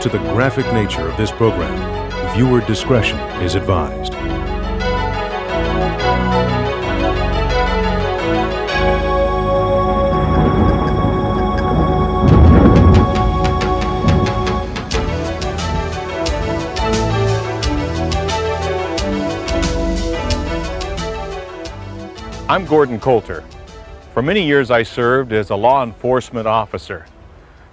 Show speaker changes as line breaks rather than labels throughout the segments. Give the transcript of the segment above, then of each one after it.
to the graphic nature of this program. Viewer discretion is advised.
I'm Gordon Coulter. For many years I served as a law enforcement officer.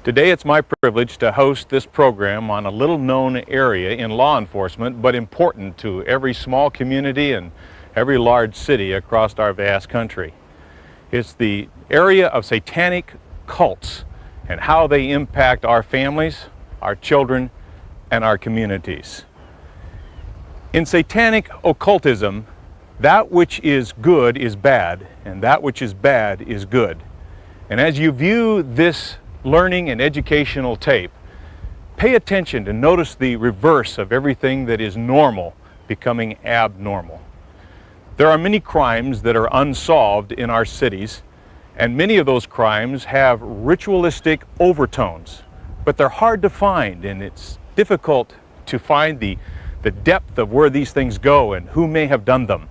Today it's my privilege to host this program on a little-known area in law enforcement, but important to every small community and every large city across our vast country. It's the area of satanic cults and how they impact our families, our children, and our communities. In satanic occultism, that which is good is bad, and that which is bad is good. And as you view this learning and educational tape, pay attention to notice the reverse of everything that is normal becoming abnormal. There are many crimes that are unsolved in our cities, and many of those crimes have ritualistic overtones, but they're hard to find, and it's difficult to find the depth of where these things go and who may have done them.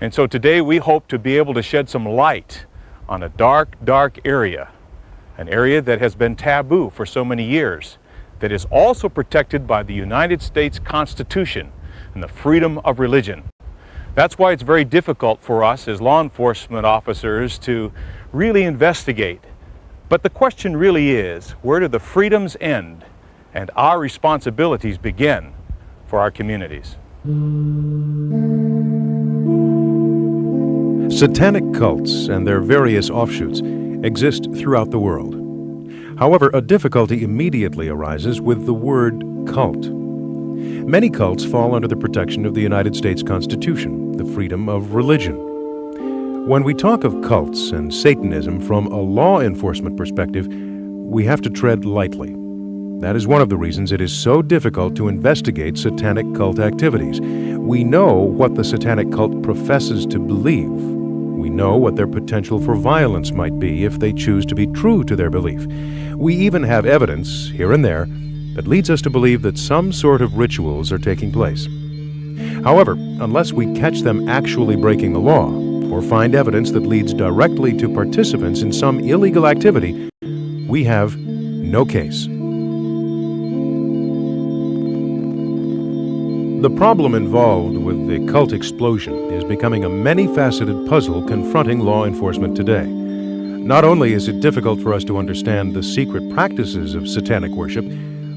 And so today we hope to be able to shed some light on a dark, dark area, an area that has been taboo for so many years, that is also protected by the United States Constitution and the freedom of religion. That's why it's very difficult for us as law enforcement officers to really investigate. But the question really is, where do the freedoms end and our responsibilities begin for our communities?
Satanic cults and their various offshoots exist throughout the world. However, a difficulty immediately arises with the word cult. Many cults fall under the protection of the United States Constitution, the freedom of religion. When we talk of cults and Satanism from a law enforcement perspective, we have to tread lightly. That is one of the reasons it is so difficult to investigate satanic cult activities. We know what the satanic cult professes to believe. We know what their potential for violence might be if they choose to be true to their belief. We even have evidence, here and there, that leads us to believe that some sort of rituals are taking place. However, unless we catch them actually breaking the law, or find evidence that leads directly to participants in some illegal activity, we have no case. The problem involved with the cult explosion is becoming a many-faceted puzzle confronting law enforcement today. Not only is it difficult for us to understand the secret practices of satanic worship,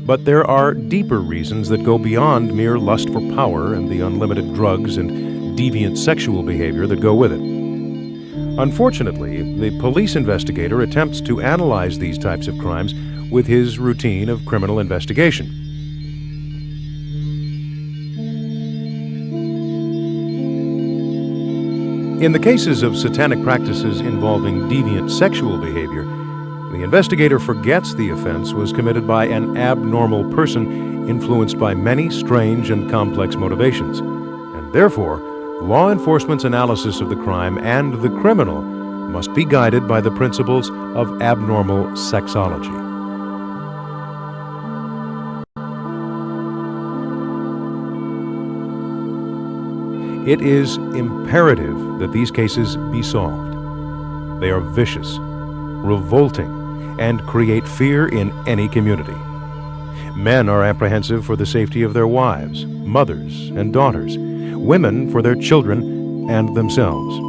but there are deeper reasons that go beyond mere lust for power and the unlimited drugs and deviant sexual behavior that go with it. Unfortunately, the police investigator attempts to analyze these types of crimes with his routine of criminal investigation. In the cases of satanic practices involving deviant sexual behavior, the investigator forgets the offense was committed by an abnormal person influenced by many strange and complex motivations, and therefore, law enforcement's analysis of the crime and the criminal must be guided by the principles of abnormal sexology. It is imperative that these cases be solved. They are vicious, revolting, and create fear in any community. Men are apprehensive for the safety of their wives, mothers, and daughters, women for their children and themselves.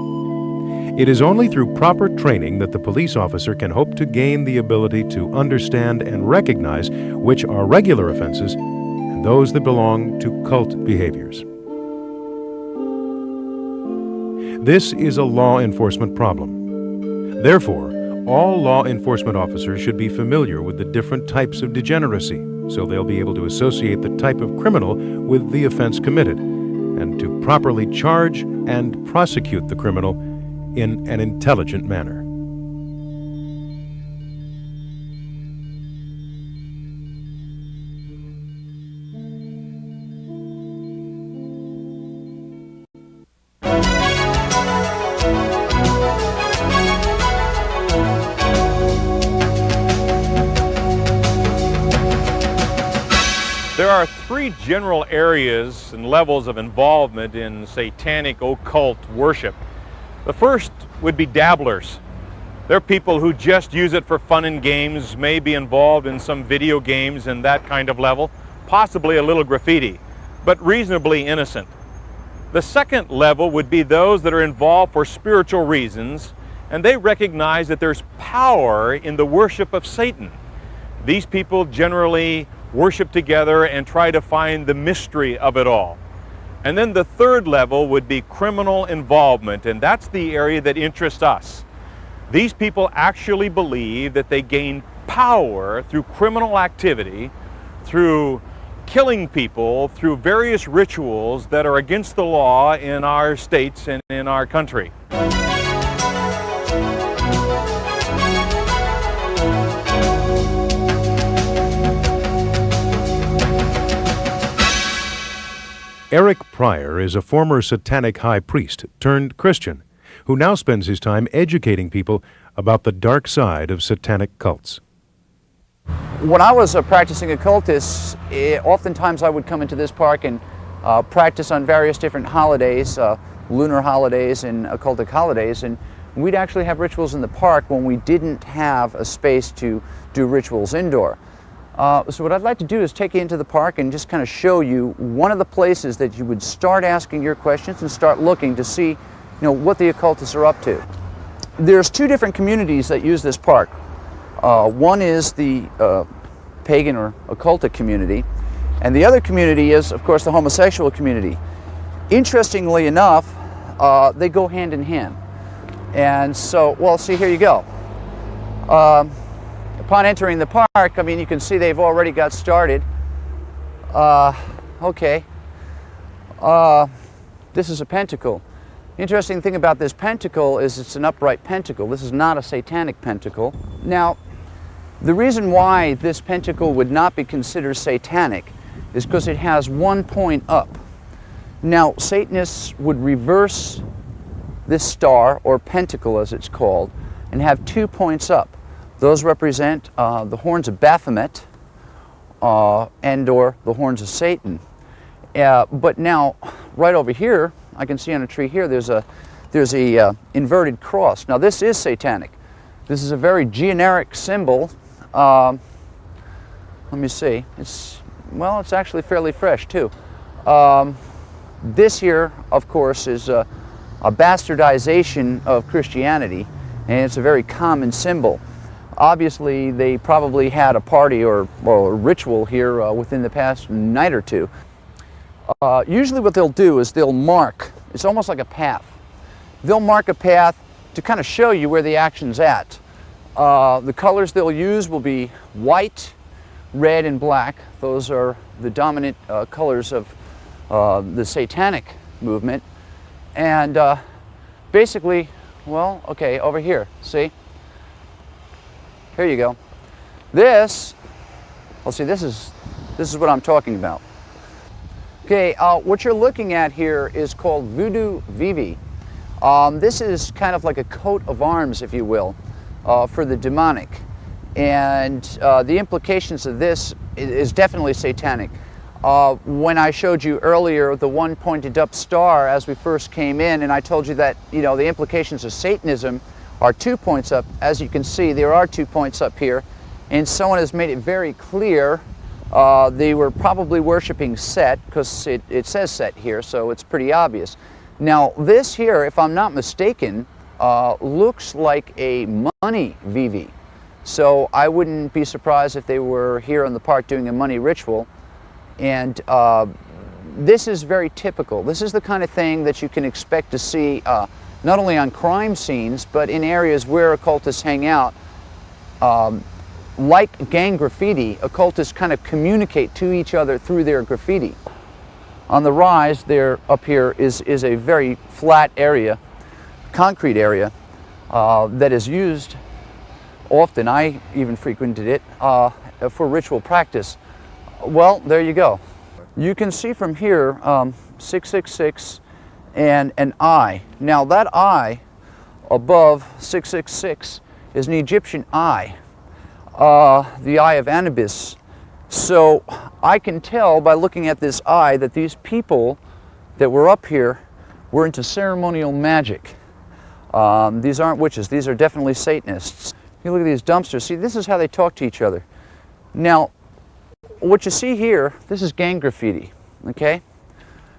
It is only through proper training that the police officer can hope to gain the ability to understand and recognize which are regular offenses and those that belong to cult behaviors. This is a law enforcement problem. Therefore, all law enforcement officers should be familiar with the different types of degeneracy, so they'll be able to associate the type of criminal with the offense committed, and to properly charge and prosecute the criminal in an intelligent manner.
There are three general areas and levels of involvement in satanic occult worship. The first would be dabblers. They're people who just use it for fun and games, may be involved in some video games and that kind of level, possibly a little graffiti, but reasonably innocent. The second level would be those that are involved for spiritual reasons, and they recognize that there's power in the worship of Satan. These people generally worship together and try to find the mystery of it all. And then the third level would be criminal involvement, and that's the area that interests us. These people actually believe that they gain power through criminal activity, through killing people, through various rituals that are against the law in our states and in our country.
Eric Pryor is a former Satanic high priest turned Christian who now spends his time educating people about the dark side of Satanic cults.
When I was a practicing occultist, oftentimes I would come into this park and practice on various different holidays, lunar holidays and occultic holidays, and we'd actually have rituals in the park when we didn't have a space to do rituals indoor. So what I'd like to do is take you into the park and just kind of show you one of the places that you would start asking your questions and start looking to see, what the occultists are up to. There's two different communities that use this park. One is the pagan or occultic community, and the other community is, of course, the homosexual community. Interestingly enough, they go hand in hand. And so, well, see, here you go. Upon entering the park, you can see they've already got started. Okay. This is a pentacle. The interesting thing about this pentacle is it's an upright pentacle. This is not a satanic pentacle. Now, the reason why this pentacle would not be considered satanic is because it has one point up. Now, Satanists would reverse this star, or pentacle as it's called, and have 2 points up. Those represent the horns of Baphomet and or the horns of Satan. But now, right over here, I can see on a tree here, there's a inverted cross. Now this is satanic. This is a very generic symbol. Let me see. It's actually fairly fresh too. This here, of course, is a bastardization of Christianity, and it's a very common symbol. Obviously, they probably had a party or a ritual here within the past night or two. Usually what they'll do is they'll mark, it's almost like a path. They'll mark a path to kind of show you where the action's at. The colors they'll use will be white, red, and black. Those are the dominant colors of the Satanic movement. And basically, over here, see? Here you go. This is what I'm talking about. Okay, what you're looking at here is called Voodoo Vivi. This is kind of like a coat of arms, if you will, for the demonic. And the implications of this is definitely satanic. When I showed you earlier the one pointed up star as we first came in, and I told you that, the implications of Satanism are 2 points up. As you can see, there are 2 points up here, and someone has made it very clear they were probably worshiping Set, because it says Set here, so it's pretty obvious. Now this here, if I'm not mistaken, looks like a money Vivi. So I wouldn't be surprised if they were here in the park doing a money ritual. And this is very typical. This is the kind of thing that you can expect to see not only on crime scenes, but in areas where occultists hang out. Like gang graffiti, occultists kind of communicate to each other through their graffiti. On the rise there, up here, is a very flat area, concrete area, that is used often. I even frequented it for ritual practice. Well, there you go. You can see from here 666 and an eye. Now that eye above 666 is an Egyptian eye, the eye of Anubis. So I can tell by looking at this eye that these people that were up here were into ceremonial magic. These aren't witches, these are definitely Satanists. If you look at these dumpsters, see, this is how they talk to each other. Now, what you see here, this is gang graffiti, okay?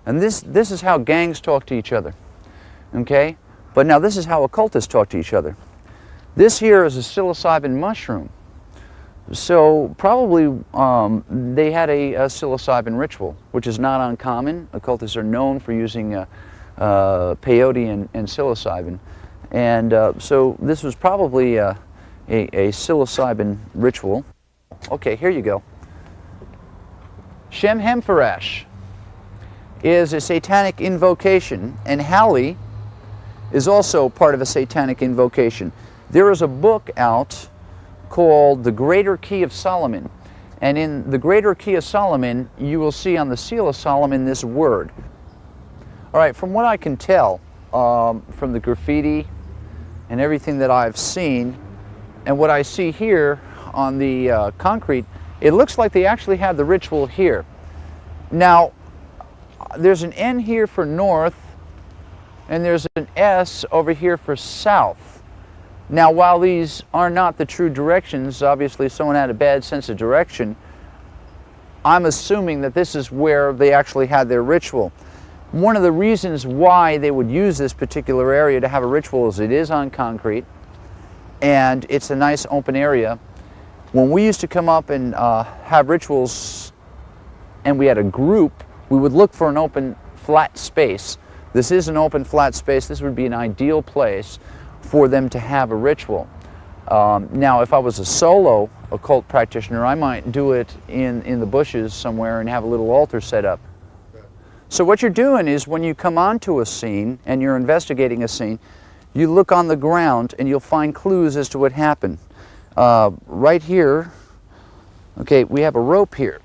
And this is how gangs talk to each other, okay? But now this is how occultists talk to each other. This here is a psilocybin mushroom. So probably they had a psilocybin ritual, which is not uncommon. Occultists are known for using peyote and psilocybin. And so this was probably a psilocybin ritual. Okay, here you go. Shem Hemfarash is a satanic invocation, and Halley is also part of a satanic invocation. There is a book out called The Greater Key of Solomon, and in The Greater Key of Solomon you will see on the seal of Solomon this word. All right, from what I can tell from the graffiti and everything that I've seen and what I see here on the concrete, it looks like they actually have the ritual here. Now, there's an N here for north, and there's an S over here for south. Now, while these are not the true directions, obviously someone had a bad sense of direction, I'm assuming that this is where they actually had their ritual. One of the reasons why they would use this particular area to have a ritual is it is on concrete, and it's a nice open area. When we used to come up and have rituals and we had a group, we would look for an open flat space. This is an open flat space. This would be an ideal place for them to have a ritual. Now, if I was a solo occult practitioner, I might do it in the bushes somewhere and have a little altar set up. So what you're doing is when you come onto a scene and you're investigating a scene, you look on the ground and you'll find clues as to what happened. Right here, okay, we have a rope here.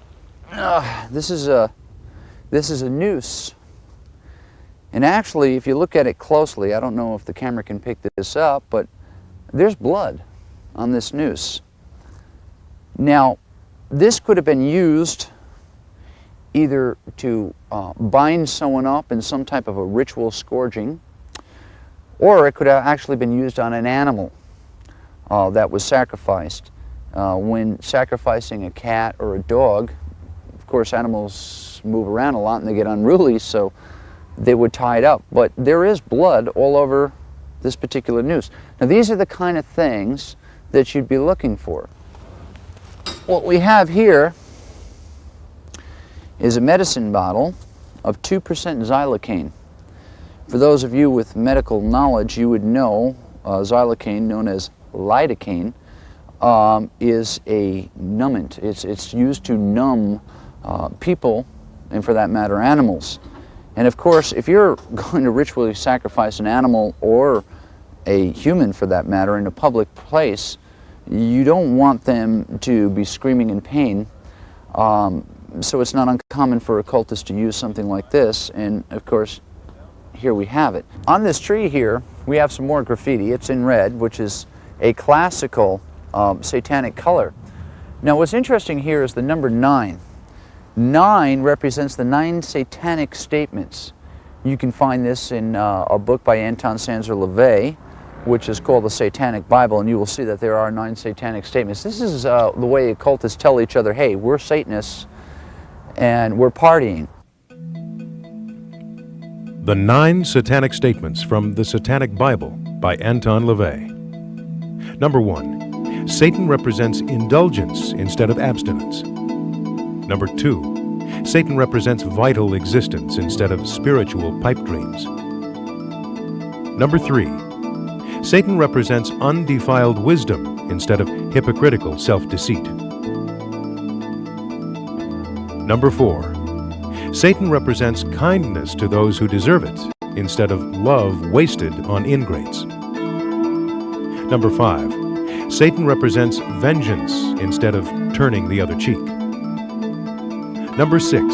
This is a noose. And actually, if you look at it closely, I don't know if the camera can pick this up, but there's blood on this noose. Now, this could have been used either to bind someone up in some type of a ritual scourging, or it could have actually been used on an animal that was sacrificed. When sacrificing a cat or a dog, of course animals move around a lot and they get unruly, so they would tie it up. But there is blood all over this particular noose. Now these are the kind of things that you'd be looking for. What we have here is a medicine bottle of 2% xylocaine. For those of you with medical knowledge, you would know xylocaine, known as lidocaine, is a numbant. It's used to numb people, and for that matter, animals. And of course, if you're going to ritually sacrifice an animal or a human, for that matter, in a public place, you don't want them to be screaming in pain. So it's not uncommon for occultists to use something like this, and of course, here we have it. On this tree here, we have some more graffiti. It's in red, which is a classical satanic color. Now what's interesting here is the number 9. 9 represents the 9 satanic statements. You can find this in a book by Anton Sanzer LaVey, which is called the Satanic Bible, and you will see that there are 9 satanic statements. This is the way occultists tell each other, hey, we're Satanists and we're partying.
The 9 Satanic Statements from the Satanic Bible by Anton LaVey. Number 1. Satan represents indulgence instead of abstinence. Number 2. Satan represents vital existence instead of spiritual pipe dreams. Number 3. Satan represents undefiled wisdom instead of hypocritical self-deceit. Number 4. Satan represents kindness to those who deserve it instead of love wasted on ingrates. Number 5. Satan represents vengeance instead of turning the other cheek. Number 6.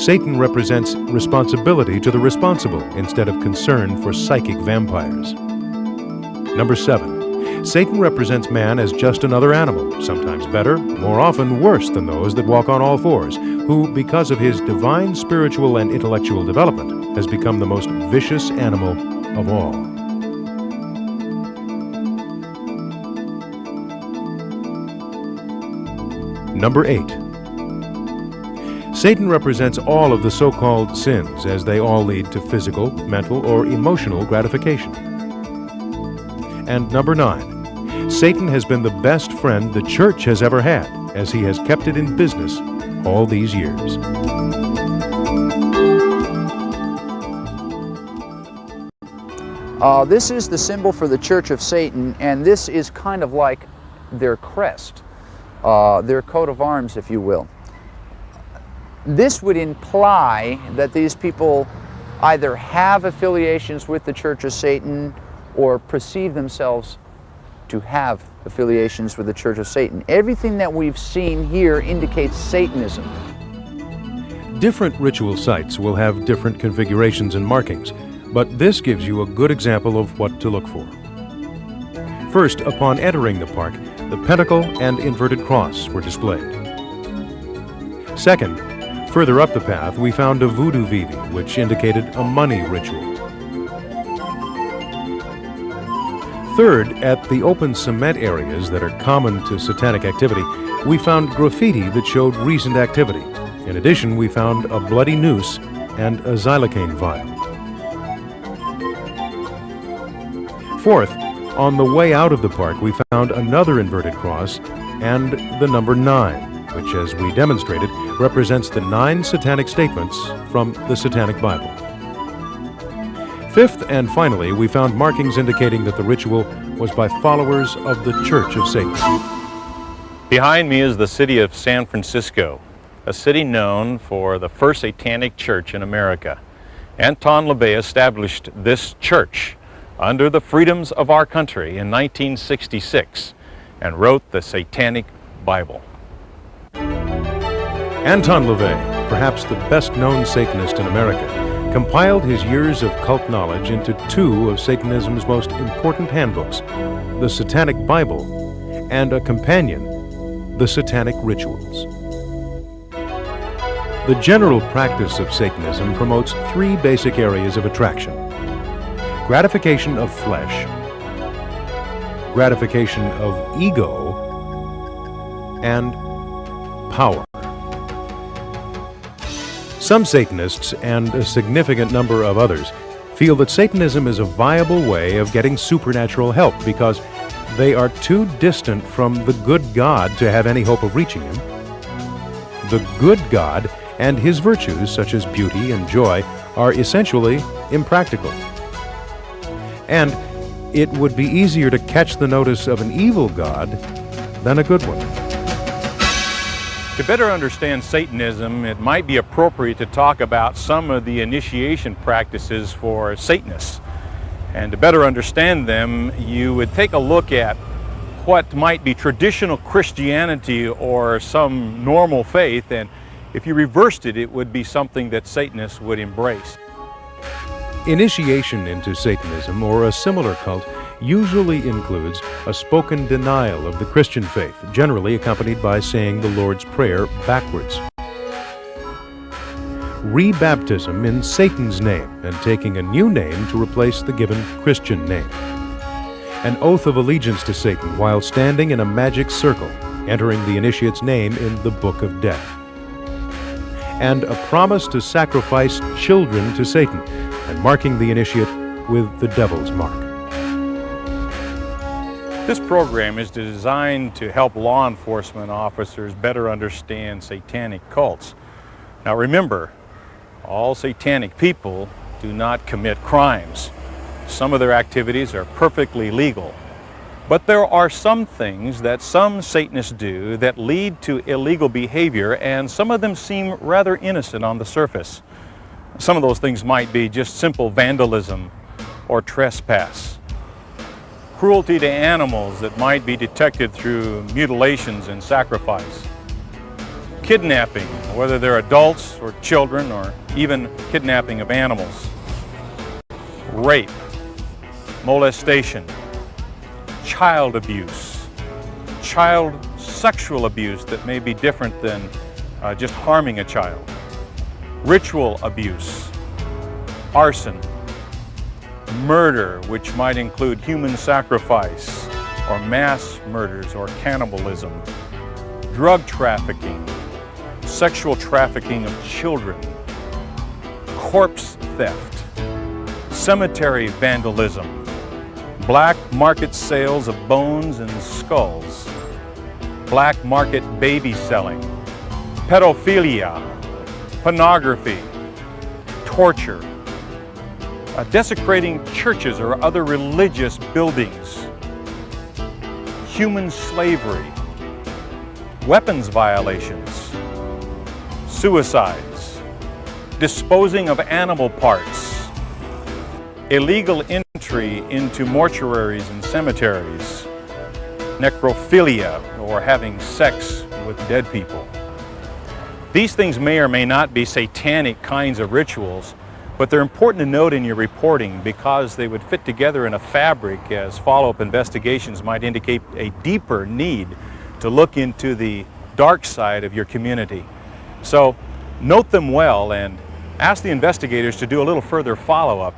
Satan represents responsibility to the responsible instead of concern for psychic vampires. Number 7. Satan represents man as just another animal, sometimes better, more often worse than those that walk on all fours, who, because of his divine spiritual and intellectual development, has become the most vicious animal of all. Number 8. Satan represents all of the so-called sins, as they all lead to physical, mental, or emotional gratification. And number 9. Satan has been the best friend the church has ever had, as he has kept it in business all these years.
This is the symbol for the Church of Satan, and this is kind of like their crest, their coat of arms, if you will. This would imply that these people either have affiliations with the Church of Satan or perceive themselves to have affiliations with the Church of Satan. Everything that we've seen here indicates Satanism.
Different ritual sites will have different configurations and markings, but this gives you a good example of what to look for. First, upon entering the park, the pentacle and inverted cross were displayed. Second, further up the path, we found a voodoo vivi, which indicated a money ritual. Third, at the open cement areas that are common to satanic activity, we found graffiti that showed recent activity. In addition, we found a bloody noose and a xylocaine vial. Fourth, on the way out of the park, we found another inverted cross and the number 9, which, as we demonstrated, represents the 9 satanic statements from the Satanic Bible. Fifth and finally, we found markings indicating that the ritual was by followers of the Church of Satan.
Behind me is the city of San Francisco, a city known for the first satanic church in America. Anton LaVey established this church under the freedoms of our country in 1966 and wrote the Satanic Bible.
Anton LaVey, perhaps the best-known Satanist in America, compiled his years of cult knowledge into 2 of Satanism's most important handbooks, the Satanic Bible and a companion, the Satanic Rituals. The general practice of Satanism promotes 3 basic areas of attraction: gratification of flesh, gratification of ego, and power. Some Satanists, and a significant number of others, feel that Satanism is a viable way of getting supernatural help because they are too distant from the good God to have any hope of reaching Him. The good God and His virtues, such as beauty and joy, are essentially impractical. And it would be easier to catch the notice of an evil God than a good one.
To better understand Satanism, it might be appropriate to talk about some of the initiation practices for Satanists. And to better understand them, you would take a look at what might be traditional Christianity or some normal faith, and if you reversed it, it would be something that Satanists would embrace.
Initiation into Satanism or a similar cult usually includes a spoken denial of the Christian faith, generally accompanied by saying the Lord's Prayer backwards. Rebaptism in Satan's name and taking a new name to replace the given Christian name. An oath of allegiance to Satan while standing in a magic circle, entering the initiate's name in the Book of Death. And a promise to sacrifice children to Satan and marking the initiate with the devil's mark.
This program is designed to help law enforcement officers better understand satanic cults. Now remember, all satanic people do not commit crimes. Some of their activities are perfectly legal. But there are some things that some Satanists do that lead to illegal behavior, and some of them seem rather innocent on the surface. Some of those things might be just simple vandalism or trespass. Cruelty to animals that might be detected through mutilations and sacrifice. Kidnapping, whether they're adults or children, or even kidnapping of animals. Rape, molestation, child abuse, child sexual abuse that may be different than just harming a child, ritual abuse, arson, murder, which might include human sacrifice or mass murders or cannibalism, drug trafficking, sexual trafficking of children, corpse theft, cemetery vandalism, black market sales of bones and skulls, black market baby selling, pedophilia, pornography, torture, desecrating churches or other religious buildings, human slavery, weapons violations, suicides, disposing of animal parts, illegal entry into mortuaries and cemeteries, necrophilia, or having sex with dead people. These things may or may not be satanic kinds of rituals, but they're important to note in your reporting because they would fit together in a fabric as follow-up investigations might indicate a deeper need to look into the dark side of your community. So note them well and ask the investigators to do a little further follow-up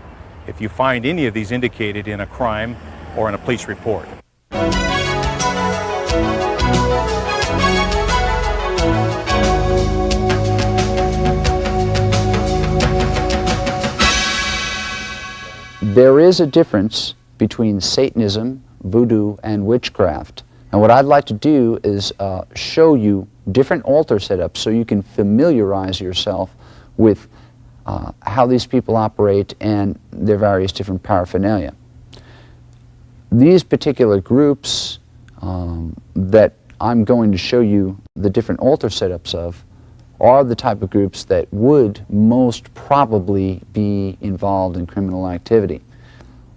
if you find any of these indicated in a crime or in a police report.
There is a difference between Satanism, voodoo, and witchcraft. And what I'd like to do is show you different altar setups so you can familiarize yourself with how these people operate and their various different paraphernalia. These particular groups that I'm going to show you the different altar setups of are the type of groups that would most probably be involved in criminal activity.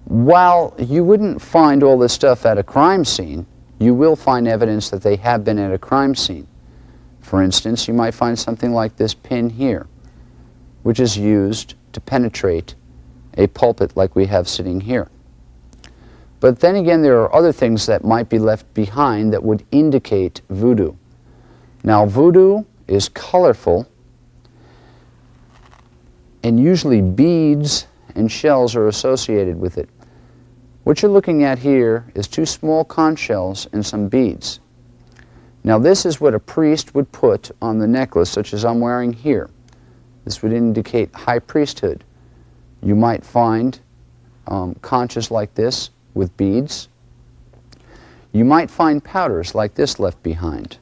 While you wouldn't find all this stuff at a crime scene, you will find evidence that they have been at a crime scene. For instance, you might find something like this pin here, which is used to penetrate a pulpit like we have sitting here. But then again, there are other things that might be left behind that would indicate voodoo. Now, voodoo is colorful, and usually beads and shells are associated with it. What you're looking at here is two small conch shells and some beads. Now this is what a priest would put on the necklace, such as I'm wearing here. This would indicate high priesthood. You might find conches like this with beads. You might find powders like this left behind.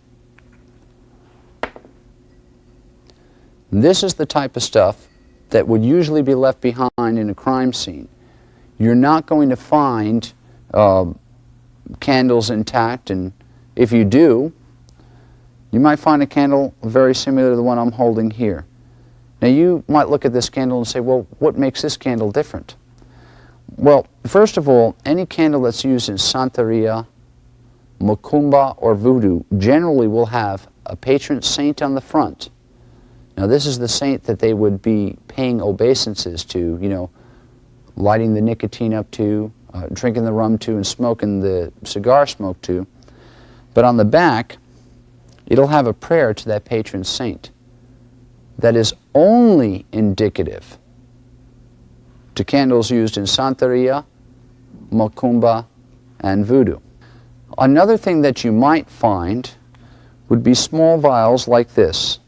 This is the type of stuff that would usually be left behind in a crime scene. You're not going to find candles intact, and if you do, you might find a candle very similar to the one I'm holding here. Now you might look at this candle and say, well, what makes this candle different? Well, first of all, any candle that's used in Santeria, Macumba, or Voodoo generally will have a patron saint on the front. Now this is the saint that they would be paying obeisances to, you know, lighting the nicotine up to, drinking the rum to, and smoking the cigar smoke to. But on the back, it'll have a prayer to that patron saint that is only indicative to candles used in Santeria, Macumba, and Voodoo. Another thing that you might find would be small vials like this.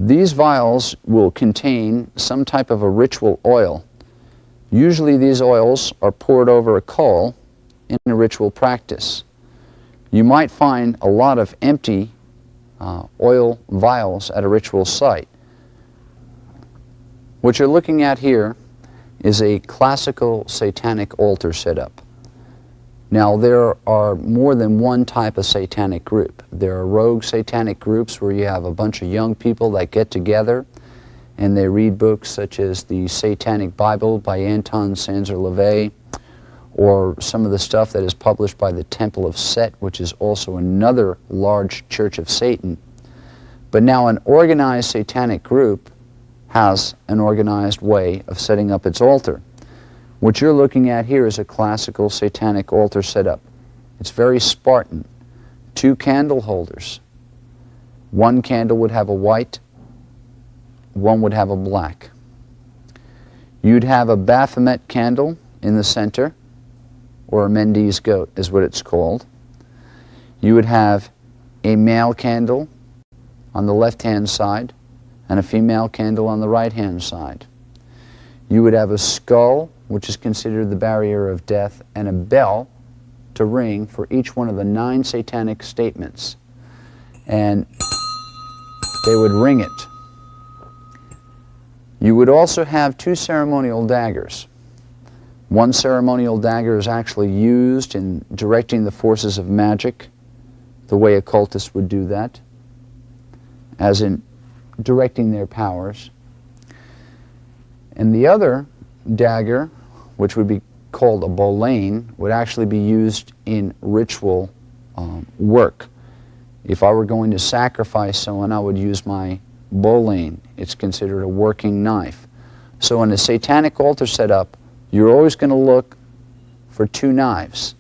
These vials will contain some type of a ritual oil. Usually these oils are poured over a coal in a ritual practice. You might find a lot of empty oil vials at a ritual site. What you're looking at here is a classical satanic altar setup. Now there are more than one type of satanic group. There are rogue satanic groups where you have a bunch of young people that get together and they read books such as the Satanic Bible by Anton Sanzer-LaVey, or some of the stuff that is published by the Temple of Set, which is also another large church of Satan. But now an organized satanic group has an organized way of setting up its altar. What you're looking at here is a classical satanic altar setup. It's very Spartan. 2 candle holders. 1 candle would have a white, 1 would have a black. You'd have a Baphomet candle in the center, or a Mendes goat is what it's called. You would have a male candle on the left-hand side and a female candle on the right-hand side. You would have a skull, which is considered the barrier of death, and a bell to ring for each one of the 9 satanic statements. And they would ring it. You would also have 2 ceremonial daggers. 1 ceremonial dagger is actually used in directing the forces of magic, the way occultists would do that, as in directing their powers. And the other dagger, which would be called a bolane, would actually be used in ritual work. If I were going to sacrifice someone, I would use my bolane. It's considered a working knife. So in a satanic altar setup, you're always going to look for 2 knives.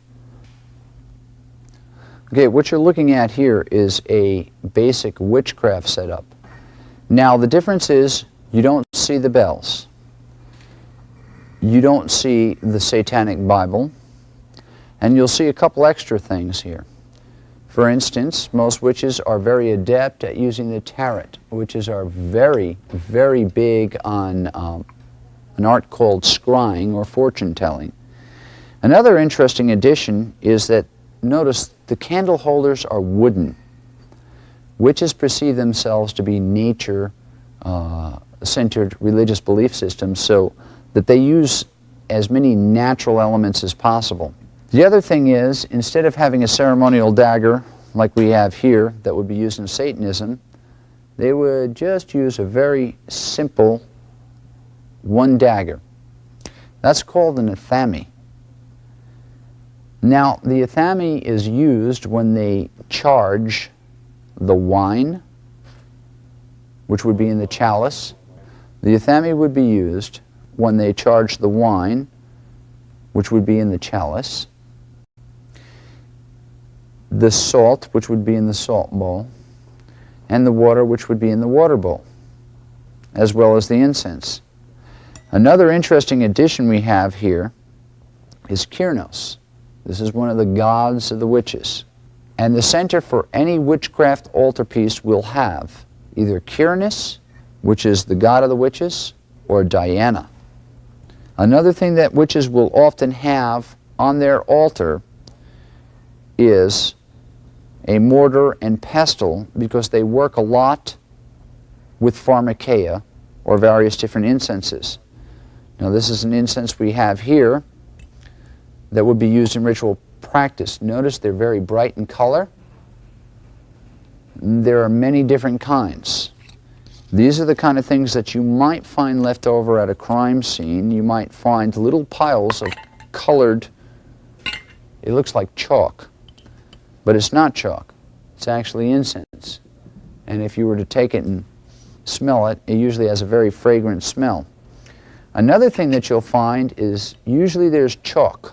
Okay, what you're looking at here is a basic witchcraft setup. Now the difference is you don't see the bells. You don't see the Satanic Bible, and you'll see a couple extra things here. For instance, most witches are very adept at using the tarot. Witches are very, very big on an art called scrying or fortune telling. Another interesting addition is that, notice, the candle holders are wooden. Witches perceive themselves to be nature-centered religious belief systems, so that they use as many natural elements as possible. The other thing is, instead of having a ceremonial dagger like we have here that would be used in Satanism, they would just use a very simple 1 dagger. That's called an athame. Now, the athame is used when they charge the wine, which would be in the chalice. The athame would be used when they charge the wine, which would be in the chalice, the salt, which would be in the salt bowl, and the water, which would be in the water bowl, as well as the incense. Another interesting addition we have here is Kyrnos. This is one of the gods of the witches. And the center for any witchcraft altarpiece will have either Kyrnos, which is the god of the witches, or Diana. Another thing that witches will often have on their altar is a mortar and pestle, because they work a lot with pharmakeia, or various different incenses. Now this is an incense we have here that would be used in ritual practice. Notice they're very bright in color. There are many different kinds. These are the kind of things that you might find left over at a crime scene. You might find little piles of colored, it looks like chalk, but it's not chalk. It's actually incense. And if you were to take it and smell it, it usually has a very fragrant smell. Another thing that you'll find is usually there's chalk.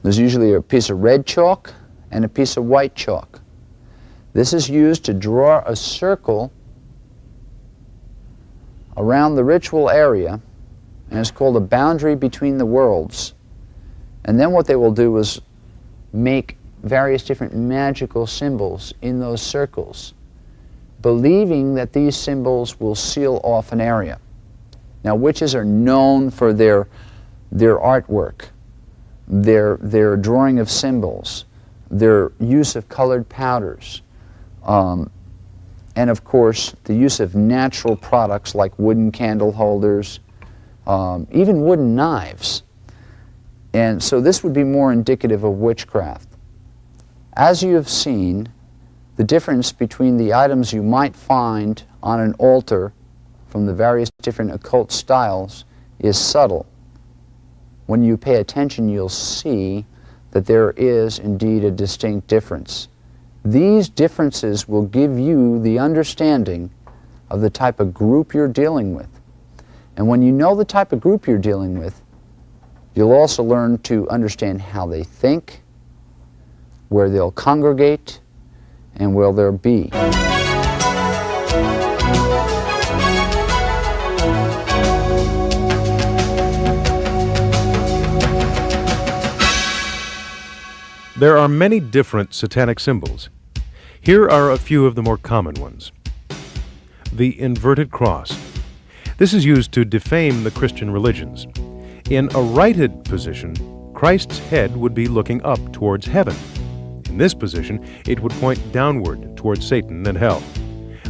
There's usually a piece of red chalk and a piece of white chalk. This is used to draw a circle around the ritual area, and it's called a boundary between the worlds. And then what they will do is make various different magical symbols in those circles, believing that these symbols will seal off an area. Now, witches are known for their artwork, their drawing of symbols, their use of colored powders, and of course the use of natural products like wooden candle holders, even wooden knives. And so this would be more indicative of witchcraft. As you have seen, the difference between the items you might find on an altar from the various different occult styles is subtle. When you pay attention, you'll see that there is indeed a distinct difference. These differences will give you the understanding of the type of group you're dealing with. And when you know the type of group you're dealing with, you'll also learn to understand how they think, where they'll congregate, and where they'll be.
There are many different satanic symbols. Here are a few of the more common ones. The inverted cross. This is used to defame the Christian religions. In a righted position, Christ's head would be looking up towards heaven. In this position, it would point downward towards Satan and hell.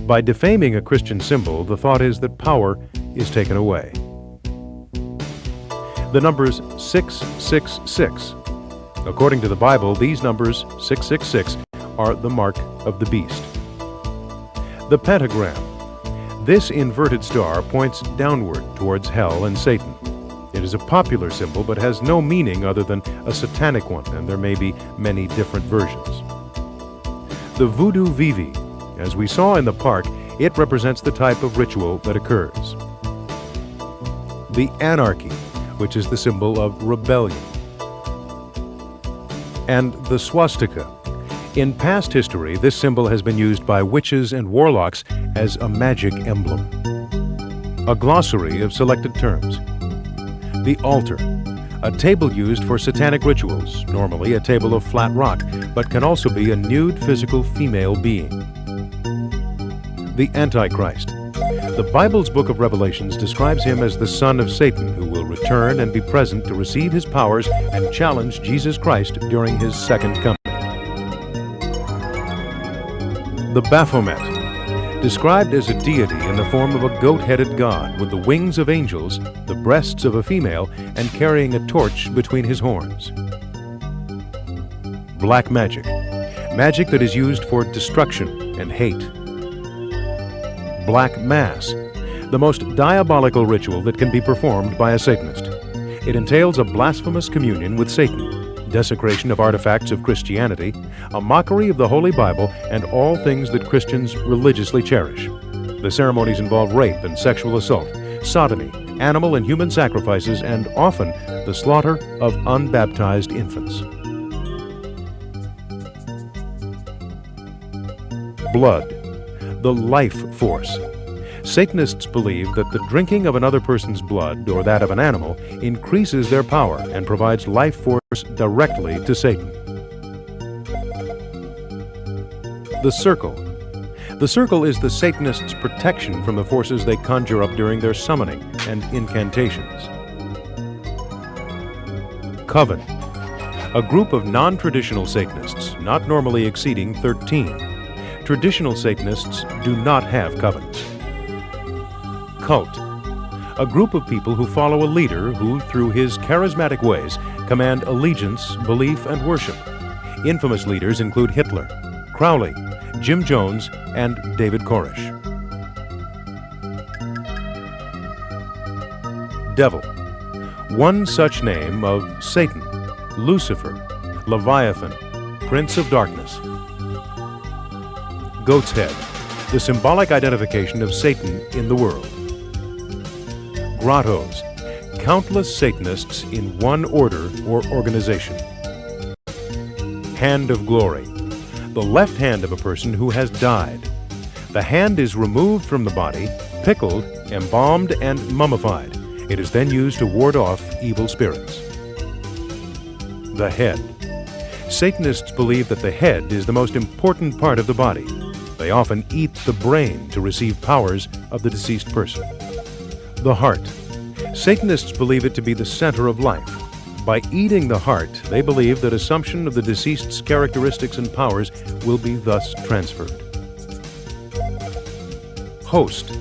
By defaming a Christian symbol, the thought is that power is taken away. The numbers 666. According to the Bible, these numbers, 666, are the mark of the beast. The pentagram. This inverted star points downward towards hell and Satan. It is a popular symbol but has no meaning other than a satanic one, and there may be many different versions. The voodoo vivi. As we saw in the park, it represents the type of ritual that occurs. The anarchy, which is the symbol of rebellion. And the swastika. In past history, this symbol has been used by witches and warlocks as a magic emblem. A glossary of selected terms. The altar, a table used for satanic rituals, normally a table of flat rock, but can also be a nude physical female being. The Antichrist. The Bible's book of Revelations describes him as the son of Satan, who will return and be present to receive his powers and challenge Jesus Christ during his second coming. The Baphomet, described as a deity in the form of a goat-headed god with the wings of angels, the breasts of a female, and carrying a torch between his horns. Black magic, magic that is used for destruction and hate. Black Mass, the most diabolical ritual that can be performed by a Satanist. It entails a blasphemous communion with Satan, desecration of artifacts of Christianity, a mockery of the Holy Bible, and all things that Christians religiously cherish. The ceremonies involve rape and sexual assault, sodomy, animal and human sacrifices, and often the slaughter of unbaptized infants. Blood, the life force. Satanists believe that the drinking of another person's blood or that of an animal increases their power and provides life force directly to Satan. The circle. The circle is the Satanists' protection from the forces they conjure up during their summoning and incantations. Coven. A group of non-traditional Satanists, not normally exceeding 13. Traditional Satanists do not have covens. Cult. A group of people who follow a leader who, through his charismatic ways, command allegiance, belief, and worship. Infamous leaders include Hitler, Crowley, Jim Jones, and David Koresh. Devil. One such name of Satan, Lucifer, Leviathan, Prince of Darkness. Goat's head, the symbolic identification of Satan in the world. Grottos, countless Satanists in one order or organization. Hand of glory, the left hand of a person who has died. The hand is removed from the body, pickled, embalmed, and mummified. It is then used to ward off evil spirits. The head. Satanists believe that the head is the most important part of the body. They often eat the brain to receive powers of the deceased person. The heart. Satanists believe it to be the center of life. By eating the heart, they believe that assumption of the deceased's characteristics and powers will be thus transferred. Host.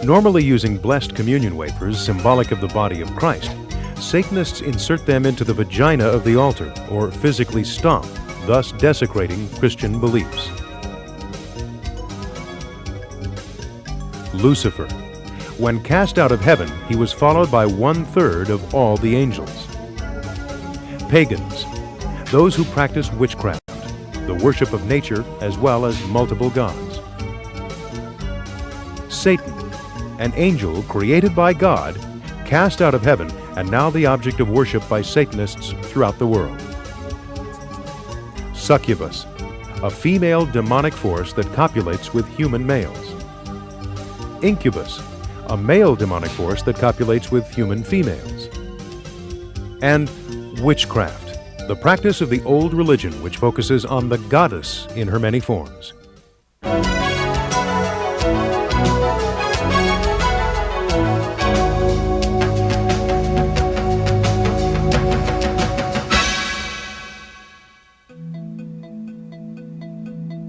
Normally using blessed communion wafers, symbolic of the body of Christ, Satanists insert them into the vagina of the altar or physically stomp, thus desecrating Christian beliefs. Lucifer. When cast out of heaven, he was followed by 1/3 of all the angels. Pagans. Those who practice witchcraft, the worship of nature as well as multiple gods. Satan. an angel created by God, cast out of heaven, and now the object of worship by Satanists throughout the world. Succubus, a female demonic force that copulates with human males. Incubus, a male demonic force that copulates with human females. And witchcraft, the practice of the old religion which focuses on the goddess in her many forms.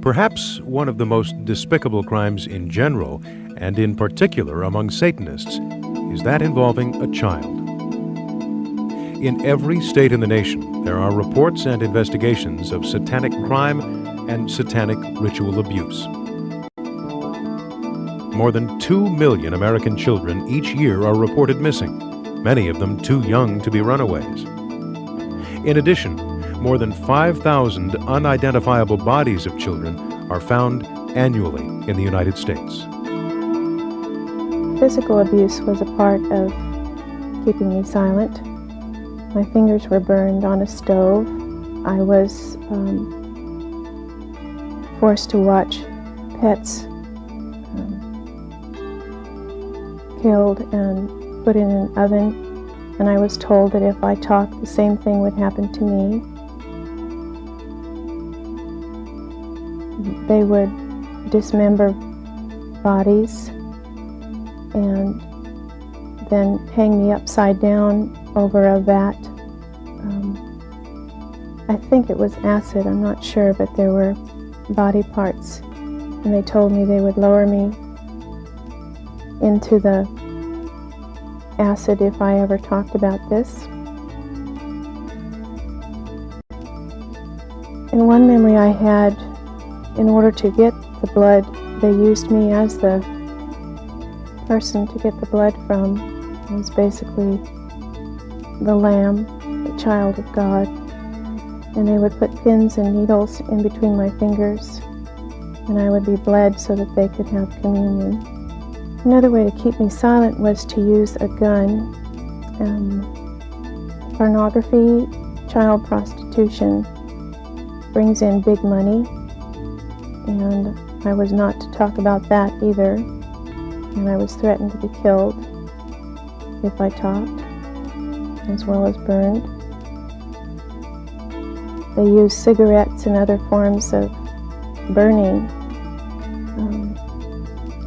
Perhaps one of the most despicable crimes in general, and in particular among Satanists, is that involving a child. In every state in the nation, there are reports and investigations of satanic crime and satanic ritual abuse. More than 2 million American children each year are reported missing, many of them too young to be runaways. In addition, more than 5,000 unidentifiable bodies of children are found annually in the United States.
Physical abuse was a part of keeping me silent. My fingers were burned on a stove. I was forced to watch pets killed and put in an oven, and I was told that if I talked, the same thing would happen to me. They would dismember bodies and then hang me upside down over a vat. I think it was acid, I'm not sure, but there were body parts, and they told me they would lower me into the acid if I ever talked about this. And one memory I had, in order to get the blood, they used me as the person to get the blood from. I was basically the lamb, the child of God. And they would put pins and needles in between my fingers, and I would be bled so that they could have communion. Another way to keep me silent was to use a gun. Pornography, child prostitution brings in big money, and I was not to talk about that either, and I was threatened to be killed if I talked, as well as burned. They used cigarettes and other forms of burning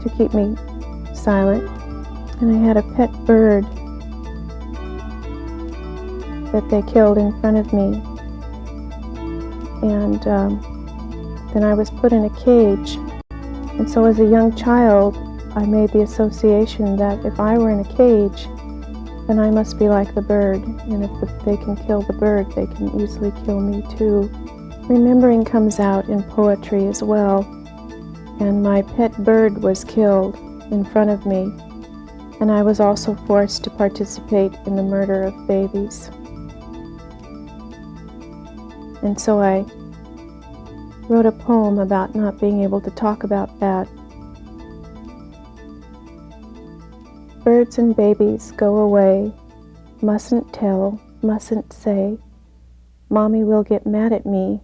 to keep me silent. And I had a pet bird that they killed in front of me. And then I was put in a cage. And so as a young child, I made the association that if I were in a cage, then I must be like the bird. And if they can kill the bird, they can easily kill me too. Remembering comes out in poetry as well. And my pet bird was killed in front of me. And I was also forced to participate in the murder of babies. And so I wrote a poem about not being able to talk about that. Birds and babies go away, mustn't tell, mustn't say. Mommy will get mad at me,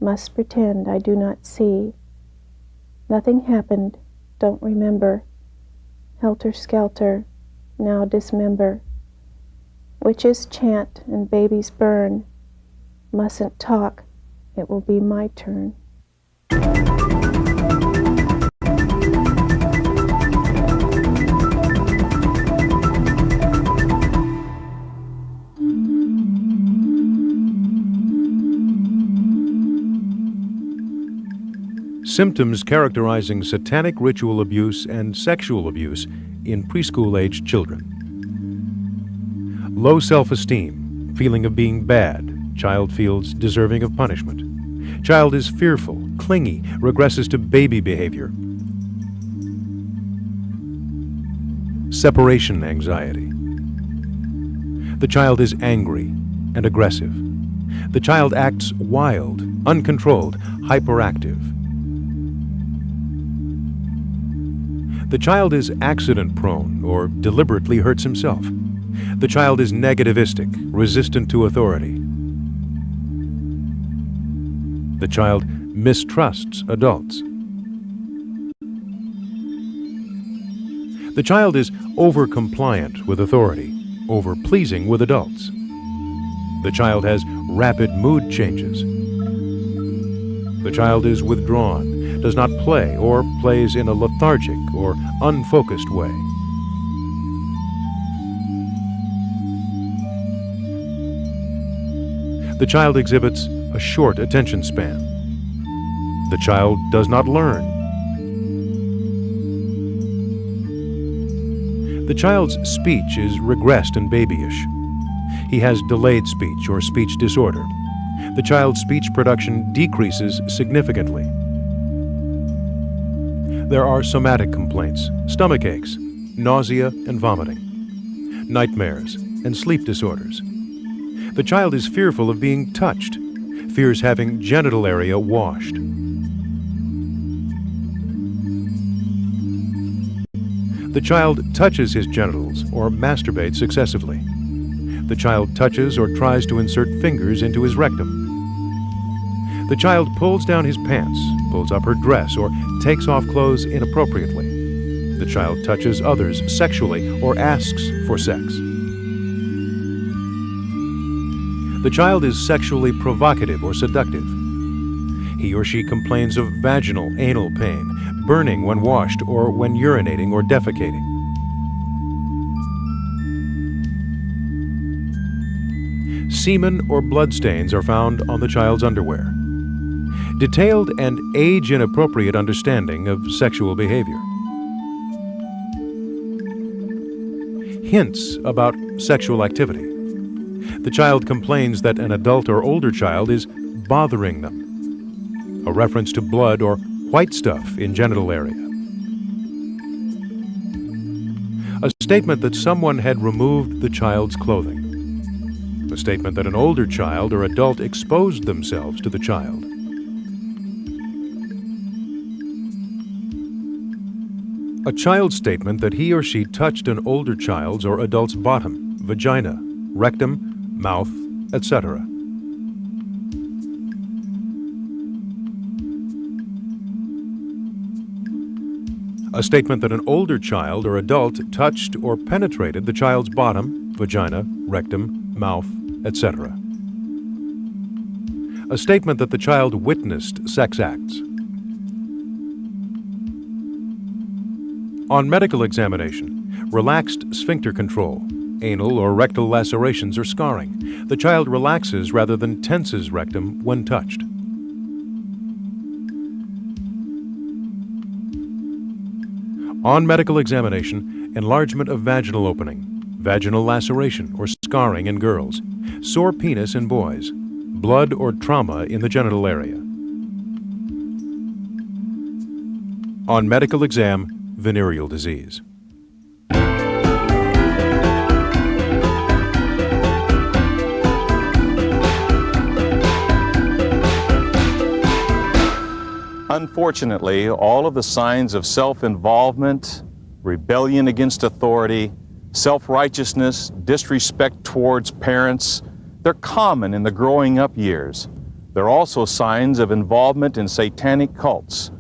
must pretend I do not see. Nothing happened, don't remember. Helter skelter, now dismember. Witches chant and babies burn. Mustn't talk, it will be my turn.
Symptoms characterizing satanic ritual abuse and sexual abuse in preschool-aged children. Low self-esteem, feeling of being bad. Child feels deserving of punishment. Child is fearful, clingy, regresses to baby behavior. Separation anxiety. The child is angry and aggressive. The child acts wild, uncontrolled, hyperactive. The child is accident-prone or deliberately hurts himself. The child is negativistic, resistant to authority. The child mistrusts adults. The child is over-compliant with authority, over-pleasing with adults. The child has rapid mood changes. The child is withdrawn, does not play, or plays in a lethargic or unfocused way. The child exhibits a short attention span. The child does not learn. The child's speech is regressed and babyish. He has delayed speech or speech disorder. The child's speech production decreases significantly. There are somatic complaints, stomach aches, nausea and vomiting, nightmares, and sleep disorders. The child is fearful of being touched, fears having genital area washed. The child touches his genitals or masturbates excessively. The child touches or tries to insert fingers into his rectum. The child pulls down his pants, pulls up her dress, or takes off clothes inappropriately. The child touches others sexually or asks for sex. The child is sexually provocative or seductive. He or she complains of vaginal, anal pain, burning when washed or when urinating or defecating. Semen or bloodstains are found on the child's underwear. Detailed and age-inappropriate understanding of sexual behavior. Hints about sexual activity. The child complains that an adult or older child is bothering them. A reference to blood or white stuff in genital area. A statement that someone had removed the child's clothing. A statement that an older child or adult exposed themselves to the child. A child's statement that he or she touched an older child's or adult's bottom, vagina, rectum, mouth, etc. A statement that an older child or adult touched or penetrated the child's bottom, vagina, rectum, mouth, etc. A statement that the child witnessed sex acts. On medical examination, relaxed sphincter control, anal or rectal lacerations or scarring. The child relaxes rather than tenses rectum when touched. On medical examination, enlargement of vaginal opening, vaginal laceration or scarring in girls, sore penis in boys, blood or trauma in the genital area. On medical exam, venereal disease.
Unfortunately, all of the signs of self-involvement, rebellion against authority, self-righteousness, disrespect towards parents, they're common in the growing up years. They're also signs of involvement in satanic cults.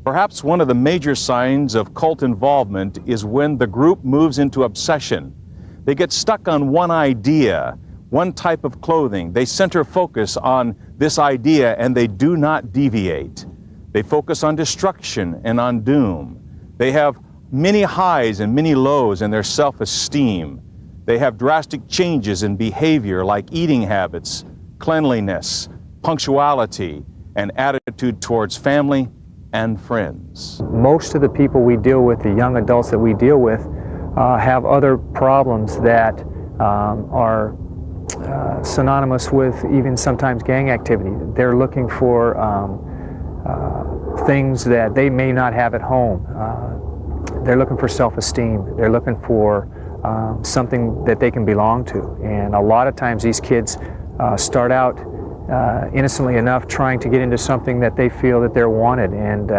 Perhaps one of the major signs of cult involvement is when the group moves into obsession. They get stuck on one idea, one type of clothing. They center focus on this idea and they do not deviate. They focus on destruction and on doom. They have many highs and many lows in their self-esteem. They have drastic changes in behavior like eating habits, cleanliness, punctuality, and attitude towards family and friends.
Most of the people we deal with, the young adults that we deal with, have other problems that are synonymous with even sometimes gang activity. They're looking for things that they may not have at home. They're looking for self-esteem. They're looking for something that they can belong to. And a lot of times these kids start out innocently enough trying to get into something that they feel that they're wanted, and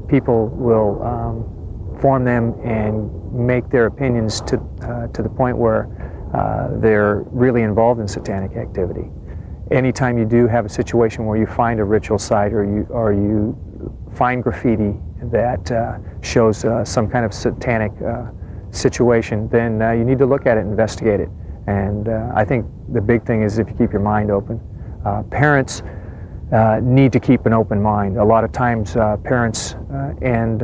people will inform them and make their opinions to the point where they're really involved in satanic activity. Anytime you do have a situation where you find a ritual site or you find graffiti that shows some kind of satanic situation, then you need to look at it and investigate it. And I think the big thing is if you keep your mind open. Parents need to keep an open mind. A lot of times parents and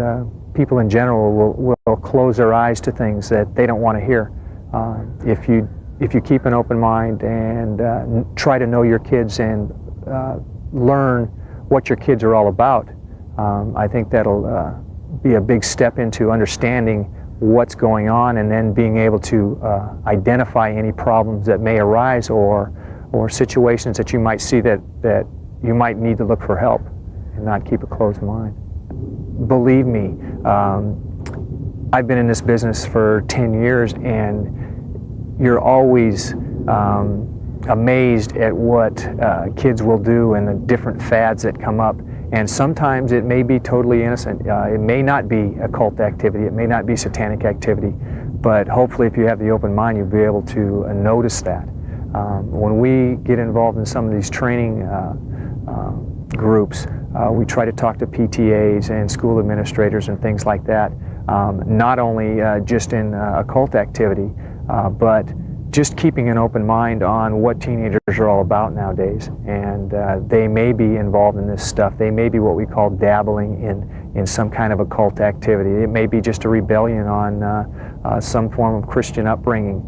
people in general will close their eyes to things that they don't want to hear. If you keep an open mind and try to know your kids and learn what your kids are all about, I think that'll be a big step into understanding what's going on and then being able to identify any problems that may arise or situations that you might see that you might need to look for help and not keep a closed mind. Believe me, I've been in this business for 10 years and you're always amazed at what kids will do and the different fads that come up. And sometimes it may be totally innocent. It may not be occult activity. It may not be satanic activity. But hopefully if you have the open mind, you'll be able to notice that. When we get involved in some of these training groups, we try to talk to PTAs and school administrators and things like that, not only just in occult activity, but just keeping an open mind on what teenagers are all about nowadays. And they may be involved in this stuff. They may be what we call dabbling in some kind of occult activity. It may be just a rebellion on some form of Christian upbringing,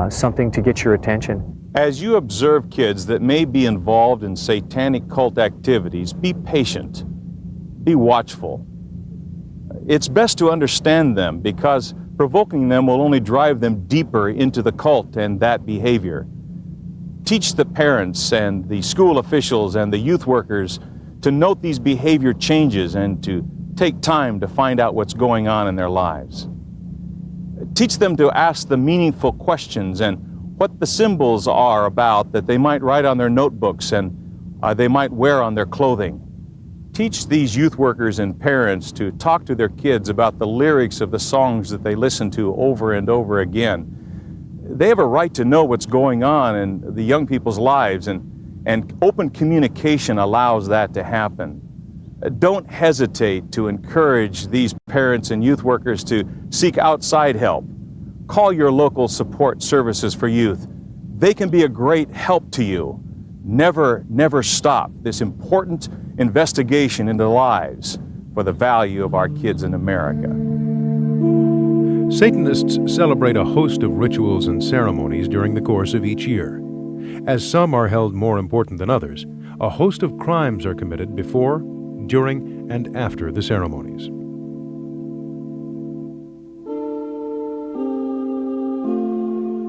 something to get your attention.
As you observe kids that may be involved in satanic cult activities, be patient, be watchful. It's best to understand them because provoking them will only drive them deeper into the cult and that behavior. Teach the parents and the school officials and the youth workers to note these behavior changes and to take time to find out what's going on in their lives. Teach them to ask the meaningful questions and what the symbols are about that they might write on their notebooks and they might wear on their clothing. Teach these youth workers and parents to talk to their kids about the lyrics of the songs that they listen to over and over again. They have a right to know what's going on in the young people's lives, and open communication allows that to happen. Don't hesitate to encourage these parents and youth workers to seek outside help. Call your local support services for youth. They can be a great help to you. Never stop this important investigation into lives for the value of our kids in America.
Satanists celebrate a host of rituals and ceremonies during the course of each year. As some are held more important than others, a host of crimes are committed before, during, and after the ceremonies.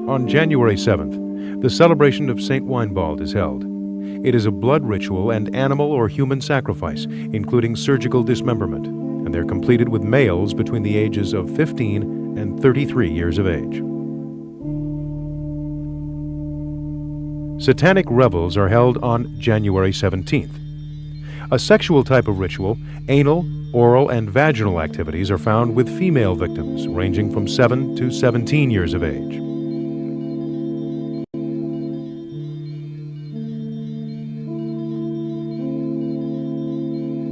On January 7th, the celebration of St. Weinbald is held. It is a blood ritual and animal or human sacrifice, including surgical dismemberment, and they're completed with males between the ages of 15 and 33 years of age. Satanic revels are held on January 17th. A sexual type of ritual, anal, oral, and vaginal activities are found with female victims ranging from 7 to 17 years of age.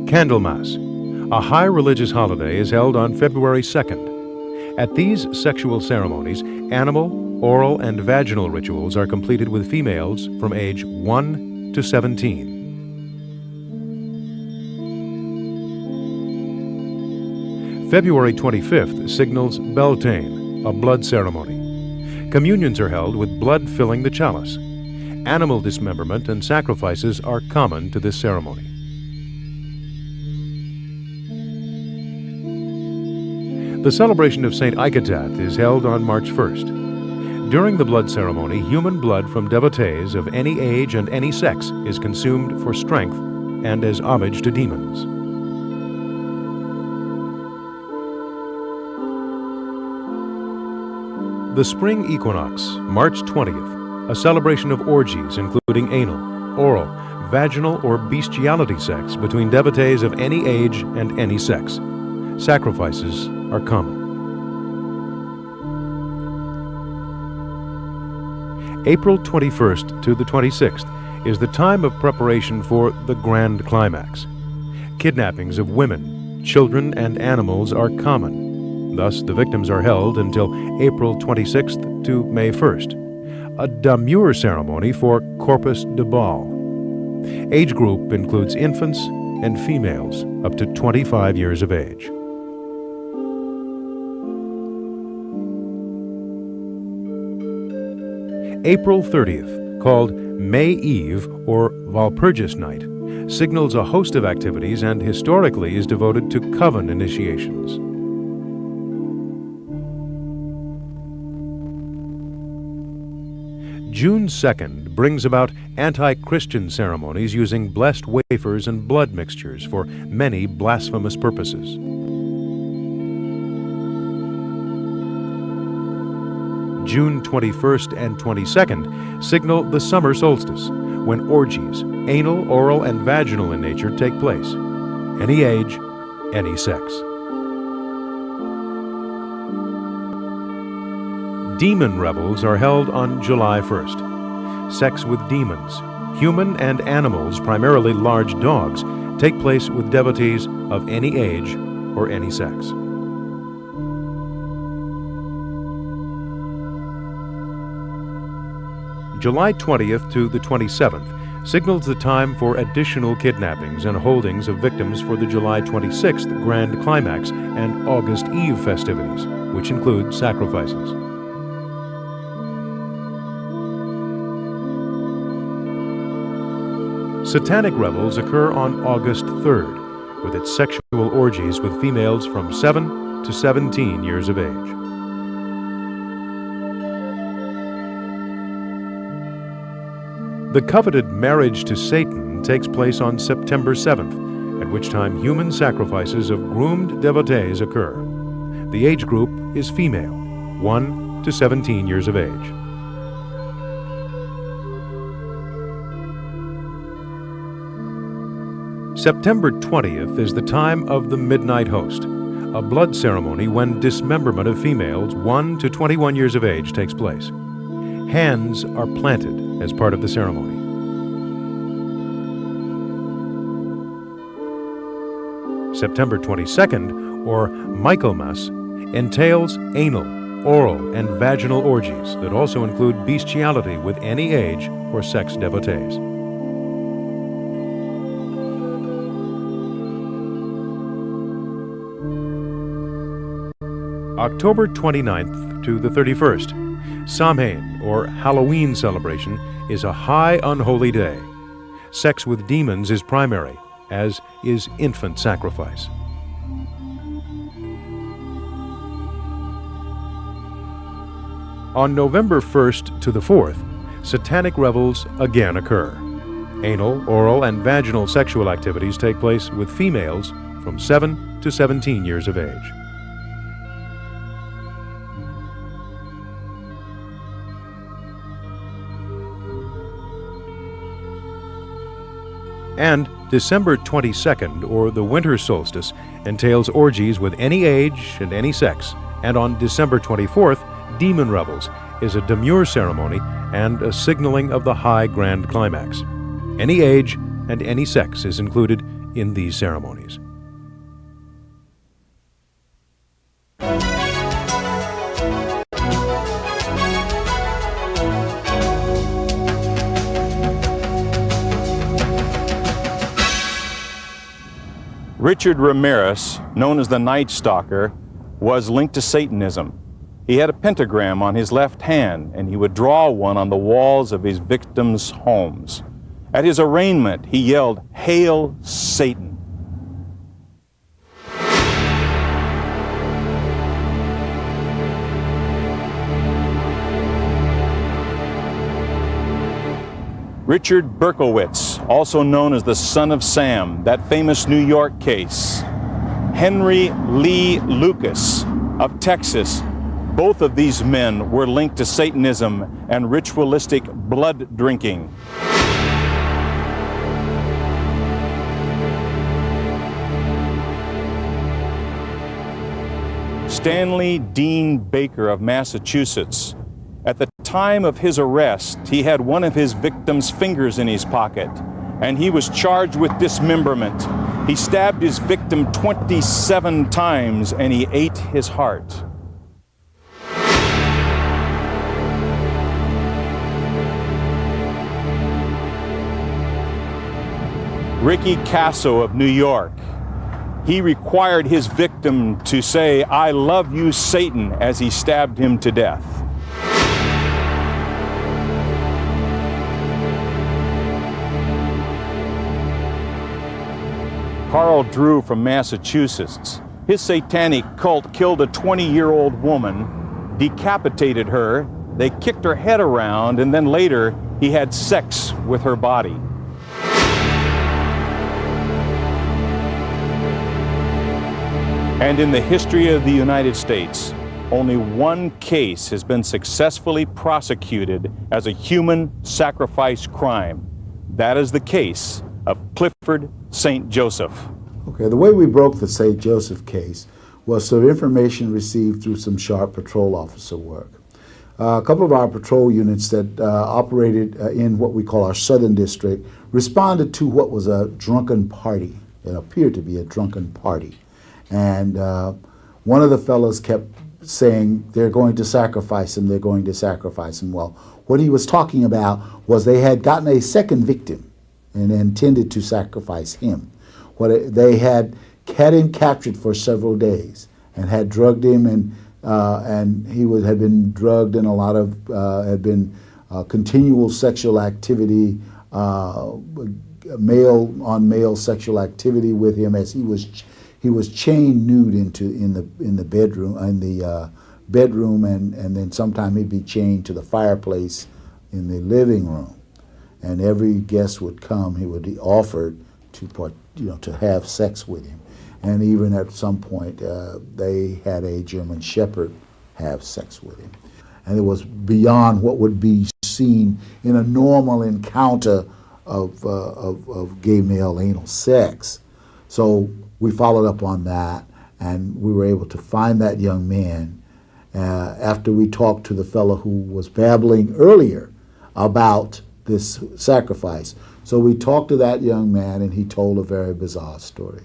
Candlemas, a high religious holiday, is held on February 2nd. At these sexual ceremonies, animal, oral, and vaginal rituals are completed with females from age 1 to 17. February 25th signals Beltane, a blood ceremony. Communions are held with blood filling the chalice. Animal dismemberment and sacrifices are common to this ceremony. The celebration of St. Icatat is held on March 1st. During the blood ceremony, human blood from devotees of any age and any sex is consumed for strength and as homage to demons. The spring equinox, March 20th, a celebration of orgies including anal, oral, vaginal, or bestiality sex between devotees of any age and any sex. Sacrifices are common. April 21st to the 26th is the time of preparation for the Grand Climax. Kidnappings of women, children, and animals are common. Thus, the victims are held until April 26th to May 1st. A demure ceremony for Corpus de Ball. Age group includes infants and females up to 25 years of age. April 30th, called May Eve or Walpurgis Night, signals a host of activities and historically is devoted to coven initiations. June 2nd brings about anti-Christian ceremonies using blessed wafers and blood mixtures for many blasphemous purposes. June 21st and 22nd signal the summer solstice, when orgies, anal, oral, and vaginal in nature, take place. Any age, any sex. Demon revels are held on July 1st. Sex with demons, human and animals, primarily large dogs, take place with devotees of any age or any sex. July 20th to the 27th signals the time for additional kidnappings and holdings of victims for the July 26th Grand Climax and August Eve festivities, which include sacrifices. Satanic revels occur on August 3rd, with its sexual orgies with females from 7 to 17 years of age. The coveted marriage to Satan takes place on September 7th, at which time human sacrifices of groomed devotees occur. The age group is female, 1 to 17 years of age. September 20th is the time of the Midnight Host, a blood ceremony when dismemberment of females 1 to 21 years of age takes place. Hands are planted as part of the ceremony. September 22nd, or Michaelmas, entails anal, oral, and vaginal orgies that also include bestiality with any age or sex devotees. October 29th to the 31st, Samhain, or Halloween celebration, is a high unholy day. Sex with demons is primary, as is infant sacrifice. On November 1st to the 4th, Satanic revels again occur. Anal, oral, and vaginal sexual activities take place with females from 7 to 17 years of age. And December 22nd, or the winter solstice, entails orgies with any age and any sex, and on December 24th, Demon Revels is a demure ceremony and a signaling of the high grand climax. Any age and any sex is included in these ceremonies.
Richard Ramirez, known as the Night Stalker, was linked to Satanism. He had a pentagram on his left hand, and he would draw one on the walls of his victims' homes. At his arraignment, he yelled, "Hail Satan!" Richard Berkowitz, also known as the Son of Sam, that famous New York case. Henry Lee Lucas of Texas. Both of these men were linked to Satanism and ritualistic blood drinking. Stanley Dean Baker of Massachusetts. At the time of his arrest, he had one of his victim's fingers in his pocket, and he was charged with dismemberment. He stabbed his victim 27 times, and he ate his heart. Ricky Casso of New York. He required his victim to say, "I love you, Satan," as he stabbed him to death. Carl Drew from Massachusetts. His satanic cult killed a 20-year-old woman, decapitated her, they kicked her head around, and then later he had sex with her body. And in the history of the United States, only one case has been successfully prosecuted as a human sacrifice crime. That is the case of Clifford St. Joseph.
Okay, the way we broke the St. Joseph case was through information received through some sharp patrol officer work. A couple of our patrol units that operated in what we call our Southern District responded to what was a drunken party. It appeared to be a drunken party. And one of the fellows kept saying, they're going to sacrifice him, they're going to sacrifice him. Well, what he was talking about was they had gotten a second victim and intended to sacrifice him. They had him captured for several days and had drugged him, and he had been drugged, and a lot of had been continual sexual activity, male sexual activity with him as he was chained nude in the bedroom, and then sometime he'd be chained to the fireplace in the living room, and every guest would come, he would be offered to have sex with him, and even at some point they had a German Shepherd have sex with him, and it was beyond what would be seen in a normal encounter of gay male anal sex. So we followed up on that, and we were able to find that young man after we talked to the fellow who was babbling earlier about this sacrifice. So we talked to that young man, and he told a very bizarre story.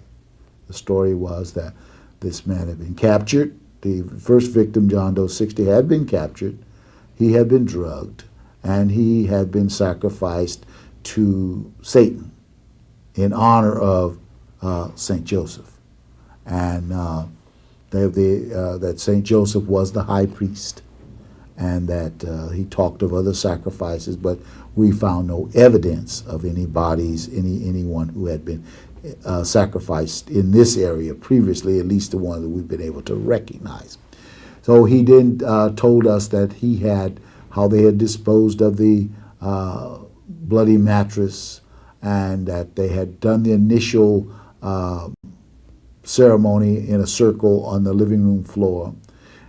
The story was that this man had been captured. The first victim, John Doe 60, had been captured. He had been drugged, and he had been sacrificed to Satan in honor of St. Joseph. And that St. Joseph was the high priest, and that he talked of other sacrifices, but we found no evidence of any bodies, anyone who had been sacrificed in this area previously, at least the one that we've been able to recognize. So he then told us that how they had disposed of the bloody mattress, and that they had done the initial ceremony in a circle on the living room floor.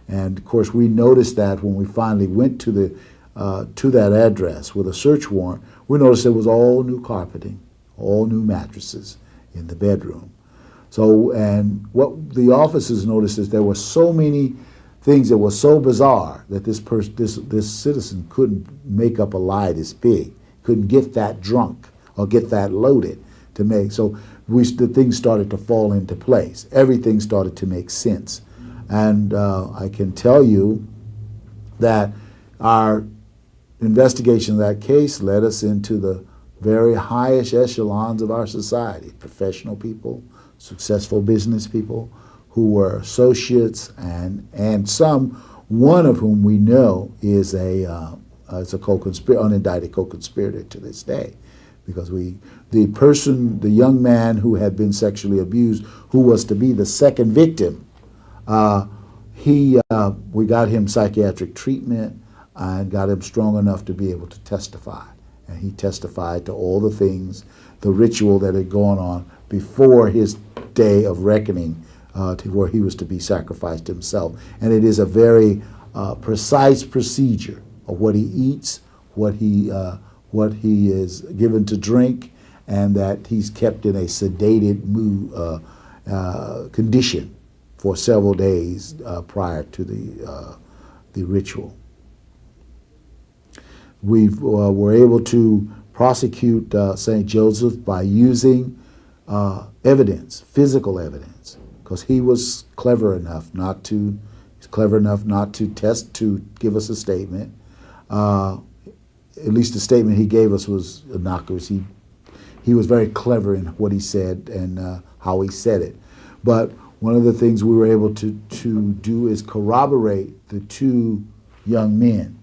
And of course, we noticed that when we finally went to that address with a search warrant, we noticed there was all new carpeting, all new mattresses in the bedroom. So, and what the officers noticed is there were so many things that were so bizarre that this citizen couldn't make up a lie this big, couldn't get that drunk or get that loaded to make. So the things started to fall into place. Everything started to make sense. And I can tell you that our investigation of that case led us into the very highest echelons of our society, professional people, successful business people who were associates, and one of whom we know is a unindicted co-conspirator to this day, because the young man who had been sexually abused, who was to be the second victim, we got him psychiatric treatment and got him strong enough to be able to testify. And he testified to all the things, the ritual that had gone on before his day of reckoning, to where he was to be sacrificed himself. And it is a very precise procedure of what he eats, what he is given to drink, and that he's kept in a sedated mood condition for several days prior to the ritual. We were able to prosecute St. Joseph by using evidence, physical evidence, because he was clever enough not to test, to give us a statement. At least the statement he gave us was innocuous. He was very clever in what he said and how he said it. But one of the things we were able to do is corroborate the two young men,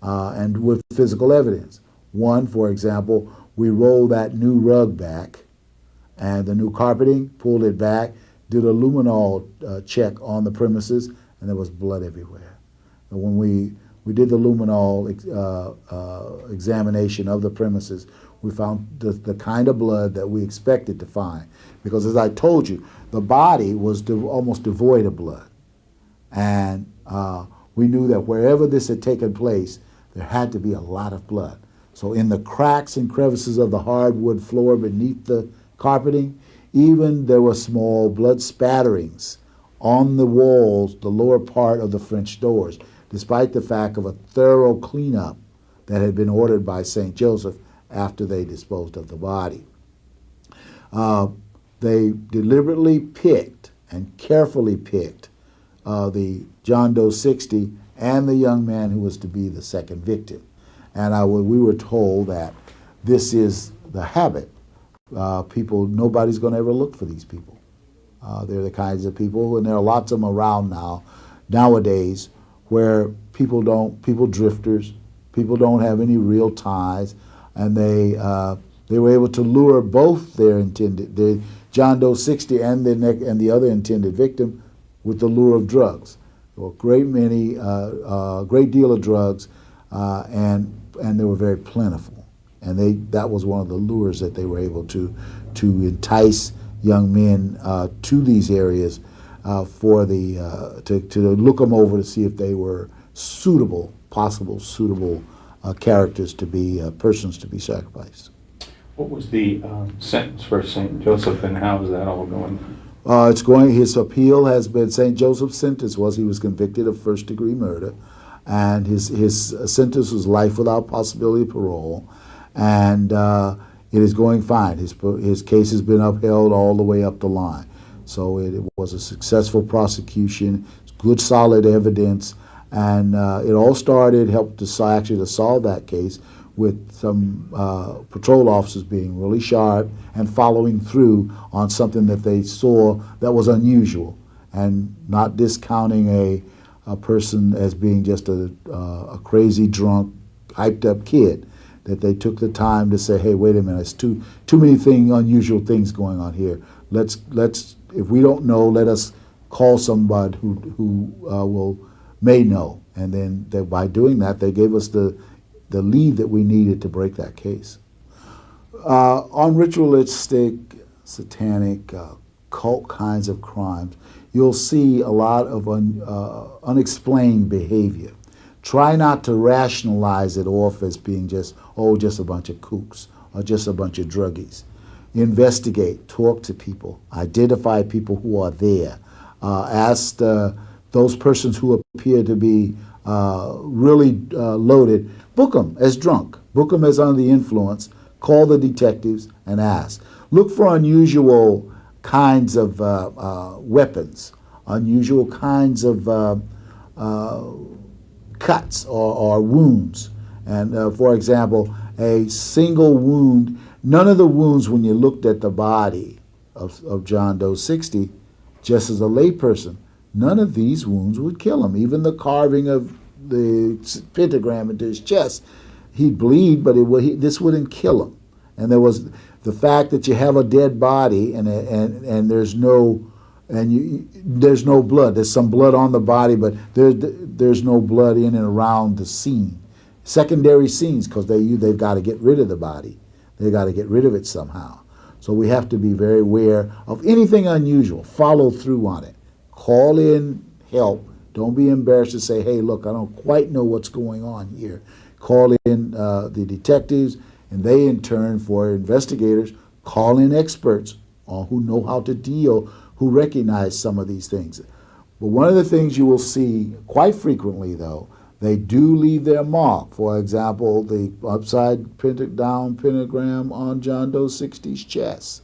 and with physical evidence. One, for example, we rolled that new rug back and the new carpeting, pulled it back, did a luminol check on the premises, and there was blood everywhere. And when we did the luminol examination of the premises, we found the kind of blood that we expected to find. Because as I told you, the body was almost devoid of blood. And we knew that wherever this had taken place, there had to be a lot of blood. So in the cracks and crevices of the hardwood floor beneath the carpeting, even there were small blood spatterings on the walls, the lower part of the French doors, despite the fact of a thorough cleanup that had been ordered by St. Joseph after they disposed of the body. They deliberately picked and carefully picked the John Doe 60 and the young man who was to be the second victim. And we were told that this is the habit. Nobody's going to ever look for these people. They're the kinds of people, and there are lots of them around nowadays, where people drifters, people don't have any real ties, and they were able to lure both the John Doe 60 and the other intended victim with the lure of drugs. There were a great deal of drugs, and they were very plentiful. And that was one of the lures that they were able to entice young men to these areas to look them over to see if they were possible suitable characters to be persons to be sacrificed.
What was the sentence for St. Joseph, and how is that all going?
His appeal has been, St. Joseph's sentence he was convicted of first-degree murder, and his sentence was life without possibility of parole, and it is going fine. His case has been upheld all the way up the line. So it was a successful prosecution, good solid evidence, and it all helped to solve that case with some patrol officers being really sharp and following through on something that they saw that was unusual, and not discounting a person as being just a crazy, drunk, hyped up kid. That they took the time to say, hey, wait a minute, it's too many unusual things going on here. Let's if we don't know, let us call somebody who may know. And then by doing that, they gave us the lead that we needed to break that case. On ritualistic, satanic, cult kinds of crimes, you'll see a lot of unexplained behavior. Try not to rationalize it off as being just a bunch of kooks or just a bunch of druggies. Investigate, talk to people, identify people who are there. Ask those persons who appear to be really loaded, book them as drunk, book them as under the influence, call the detectives and ask. Look for unusual kinds of weapons, unusual kinds of cuts or wounds. And for example, a single wound, none of the wounds when you looked at the body of John Doe 60, just as a layperson, none of these wounds would kill him. Even the carving of the pentagram into his chest, he'd bleed, but this wouldn't kill him. And there was the fact that you have a dead body and there's no blood. There's some blood on the body, but there's no blood in and around the scene. Secondary scenes, because they've got to get rid of the body. They've got to get rid of it somehow. So we have to be very aware of anything unusual. Follow through on it. Call in help. Don't be embarrassed to say, hey, look, I don't quite know what's going on here. Call in the detectives, and they in turn, for investigators, call in experts who know how to deal who recognize some of these things. But one of the things you will see quite frequently, though, they do leave their mark. For example, the upside down pentagram on John Doe 60's chest.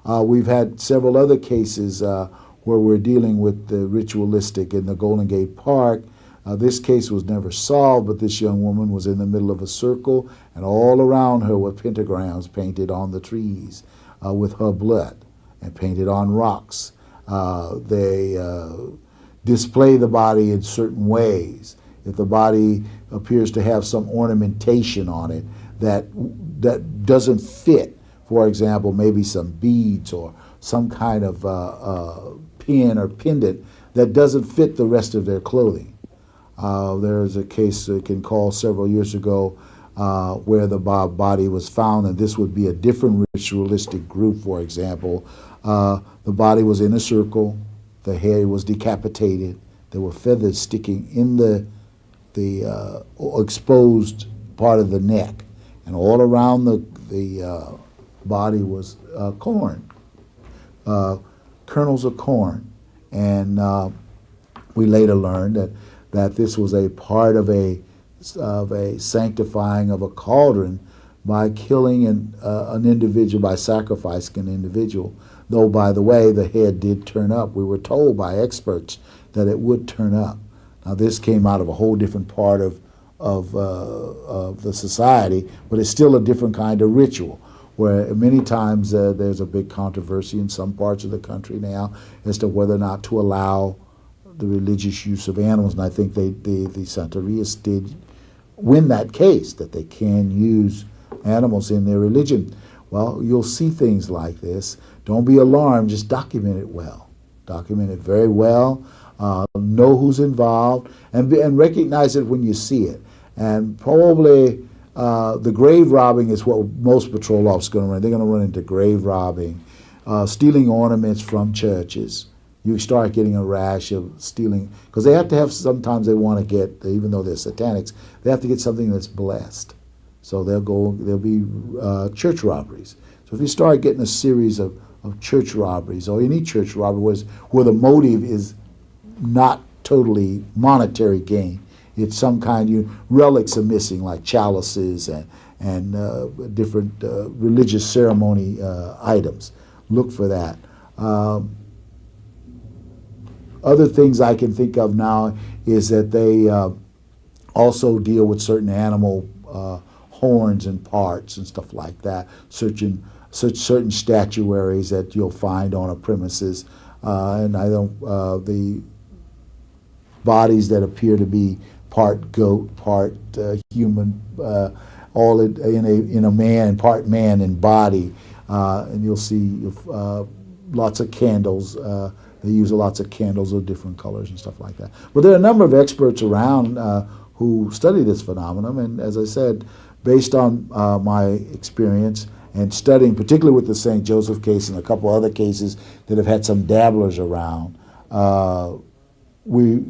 We've had several other cases where we're dealing with the ritualistic in the Golden Gate Park. This case was never solved, but this young woman was in the middle of a circle, and all around her were pentagrams painted on the trees with her blood and painted on rocks. They display the body in certain ways. If the body appears to have some ornamentation on it that doesn't fit, for example, maybe some beads or some kind of pin or pendant that doesn't fit the rest of their clothing. There's a case I can call several years ago where the body was found, and this would be a different ritualistic group, for example. The body was in a circle, the head was decapitated, there were feathers sticking in the exposed part of the neck, and all around the body was corn, kernels of corn. And we later learned that this was a part of a sanctifying of a cauldron by killing an individual, by sacrificing an individual. Though, by the way, the head did turn up. We were told by experts that it would turn up. Now, this came out of a whole different part of the society, but it's still a different kind of ritual, where many times there's a big controversy in some parts of the country now as to whether or not to allow the religious use of animals. And I think the Santerias did win that case, that they can use animals in their religion. Well, you'll see things like this. Don't be alarmed, just document it well. Document it very well. Know who's involved, and recognize it when you see it. And probably the grave robbing is what most patrol officers are going to run. They're going to run into grave robbing, stealing ornaments from churches. You start getting a rash of stealing, because they have to have, sometimes they want to get, even though they're satanics, they have to get something that's blessed. So there'll be church robberies. So if you start getting a series of church robberies, or any church robbery where the motive is not totally monetary gain, it's some kind, relics are missing, like chalices and different religious ceremony items. Look for that. Other things I can think of now is that they also deal with certain animal horns and parts and stuff like that, certain statuaries that you'll find on a premises, and the bodies that appear to be part goat, part human, all in a man, part man in body, and you'll see lots of candles. They use lots of candles of different colors and stuff like that. But there are a number of experts around who study this phenomenon, and as I said, based on my experience and studying, particularly with the St. Joseph case and a couple other cases that have had some dabblers around, we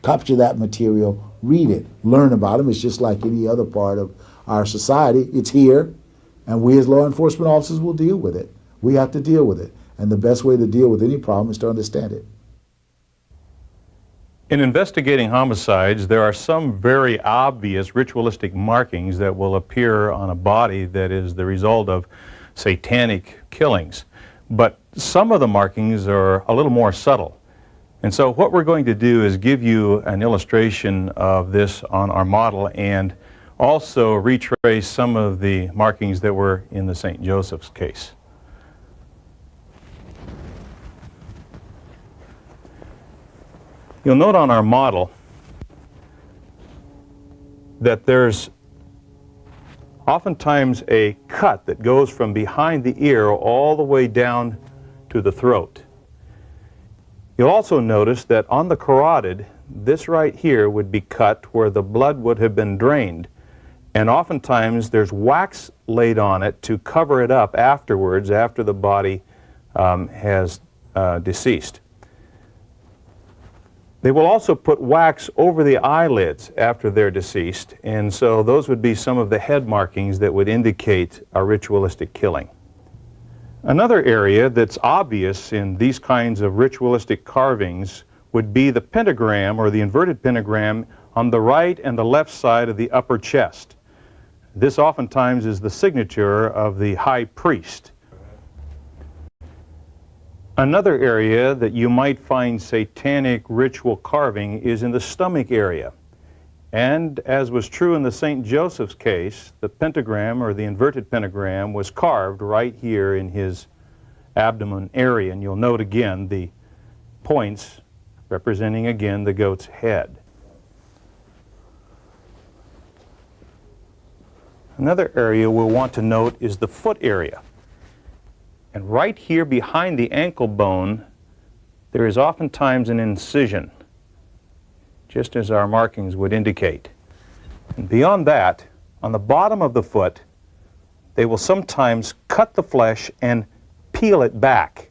capture that material, read it, learn about them. It's just like any other part of our society. It's here, and we as law enforcement officers will deal with it. We have to deal with it. And the best way to deal with any problem is to understand it.
In investigating homicides, there are some very obvious ritualistic markings that will appear on a body that is the result of satanic killings. But some of the markings are a little more subtle. And so what we're going to do is give you an illustration of this on our model and also retrace some of the markings that were in the St. Joseph's case. You'll note on our model that there's oftentimes a cut that goes from behind the ear all the way down to the throat. You'll also notice that on the carotid, this right here would be cut where the blood would have been drained. And oftentimes there's wax laid on it to cover it up afterwards, after the body has deceased. They will also put wax over the eyelids after they're deceased, and so those would be some of the head markings that would indicate a ritualistic killing. Another area that's obvious in these kinds of ritualistic carvings would be the pentagram or the inverted pentagram on the right and the left side of the upper chest. This oftentimes is the signature of the high priest. Another area that you might find satanic ritual carving is in the stomach area. And as was true in the St. Joseph's case, the pentagram or the inverted pentagram was carved right here in his abdomen area. And you'll note again the points representing again the goat's head. Another area we'll want to note is the foot area. And right here behind the ankle bone, there is oftentimes an incision, just as our markings would indicate. And beyond that, on the bottom of the foot, they will sometimes cut the flesh and peel it back.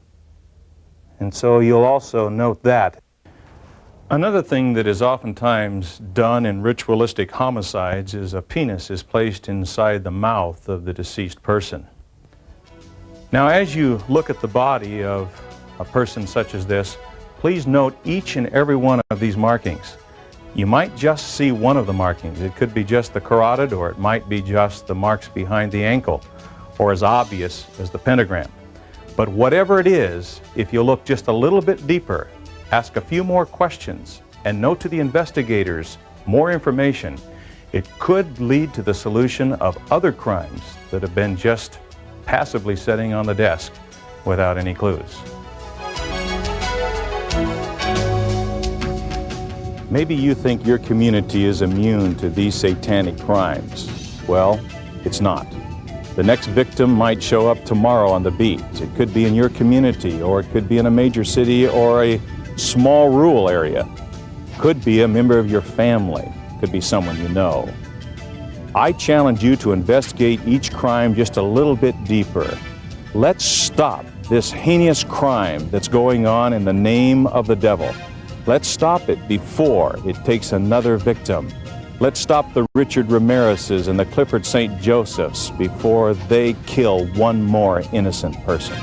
And so you'll also note that. Another thing that is oftentimes done in ritualistic homicides is a penis is placed inside the mouth of the deceased person. Now, as you look at the body of a person such as this, please note each and every one of these markings. You might just see one of the markings. It could be just the carotid, or it might be just the marks behind the ankle, or as obvious as the pentagram. But whatever it is, if you look just a little bit deeper, ask a few more questions, and note to the investigators more information, it could lead to the solution of other crimes that have been just passively sitting on the desk without any clues. Maybe you think your community is immune to these satanic crimes. Well, it's not. The next victim might show up tomorrow on the beat. It could be in your community, or it could be in a major city or a small rural area. Could be a member of your family. Could be someone you know. I challenge you to investigate each crime just a little bit deeper. Let's stop this heinous crime that's going on in the name of the devil. Let's stop it before it takes another victim. Let's stop the Richard Ramirez's and the Clifford St. Josephs before they kill one more innocent person.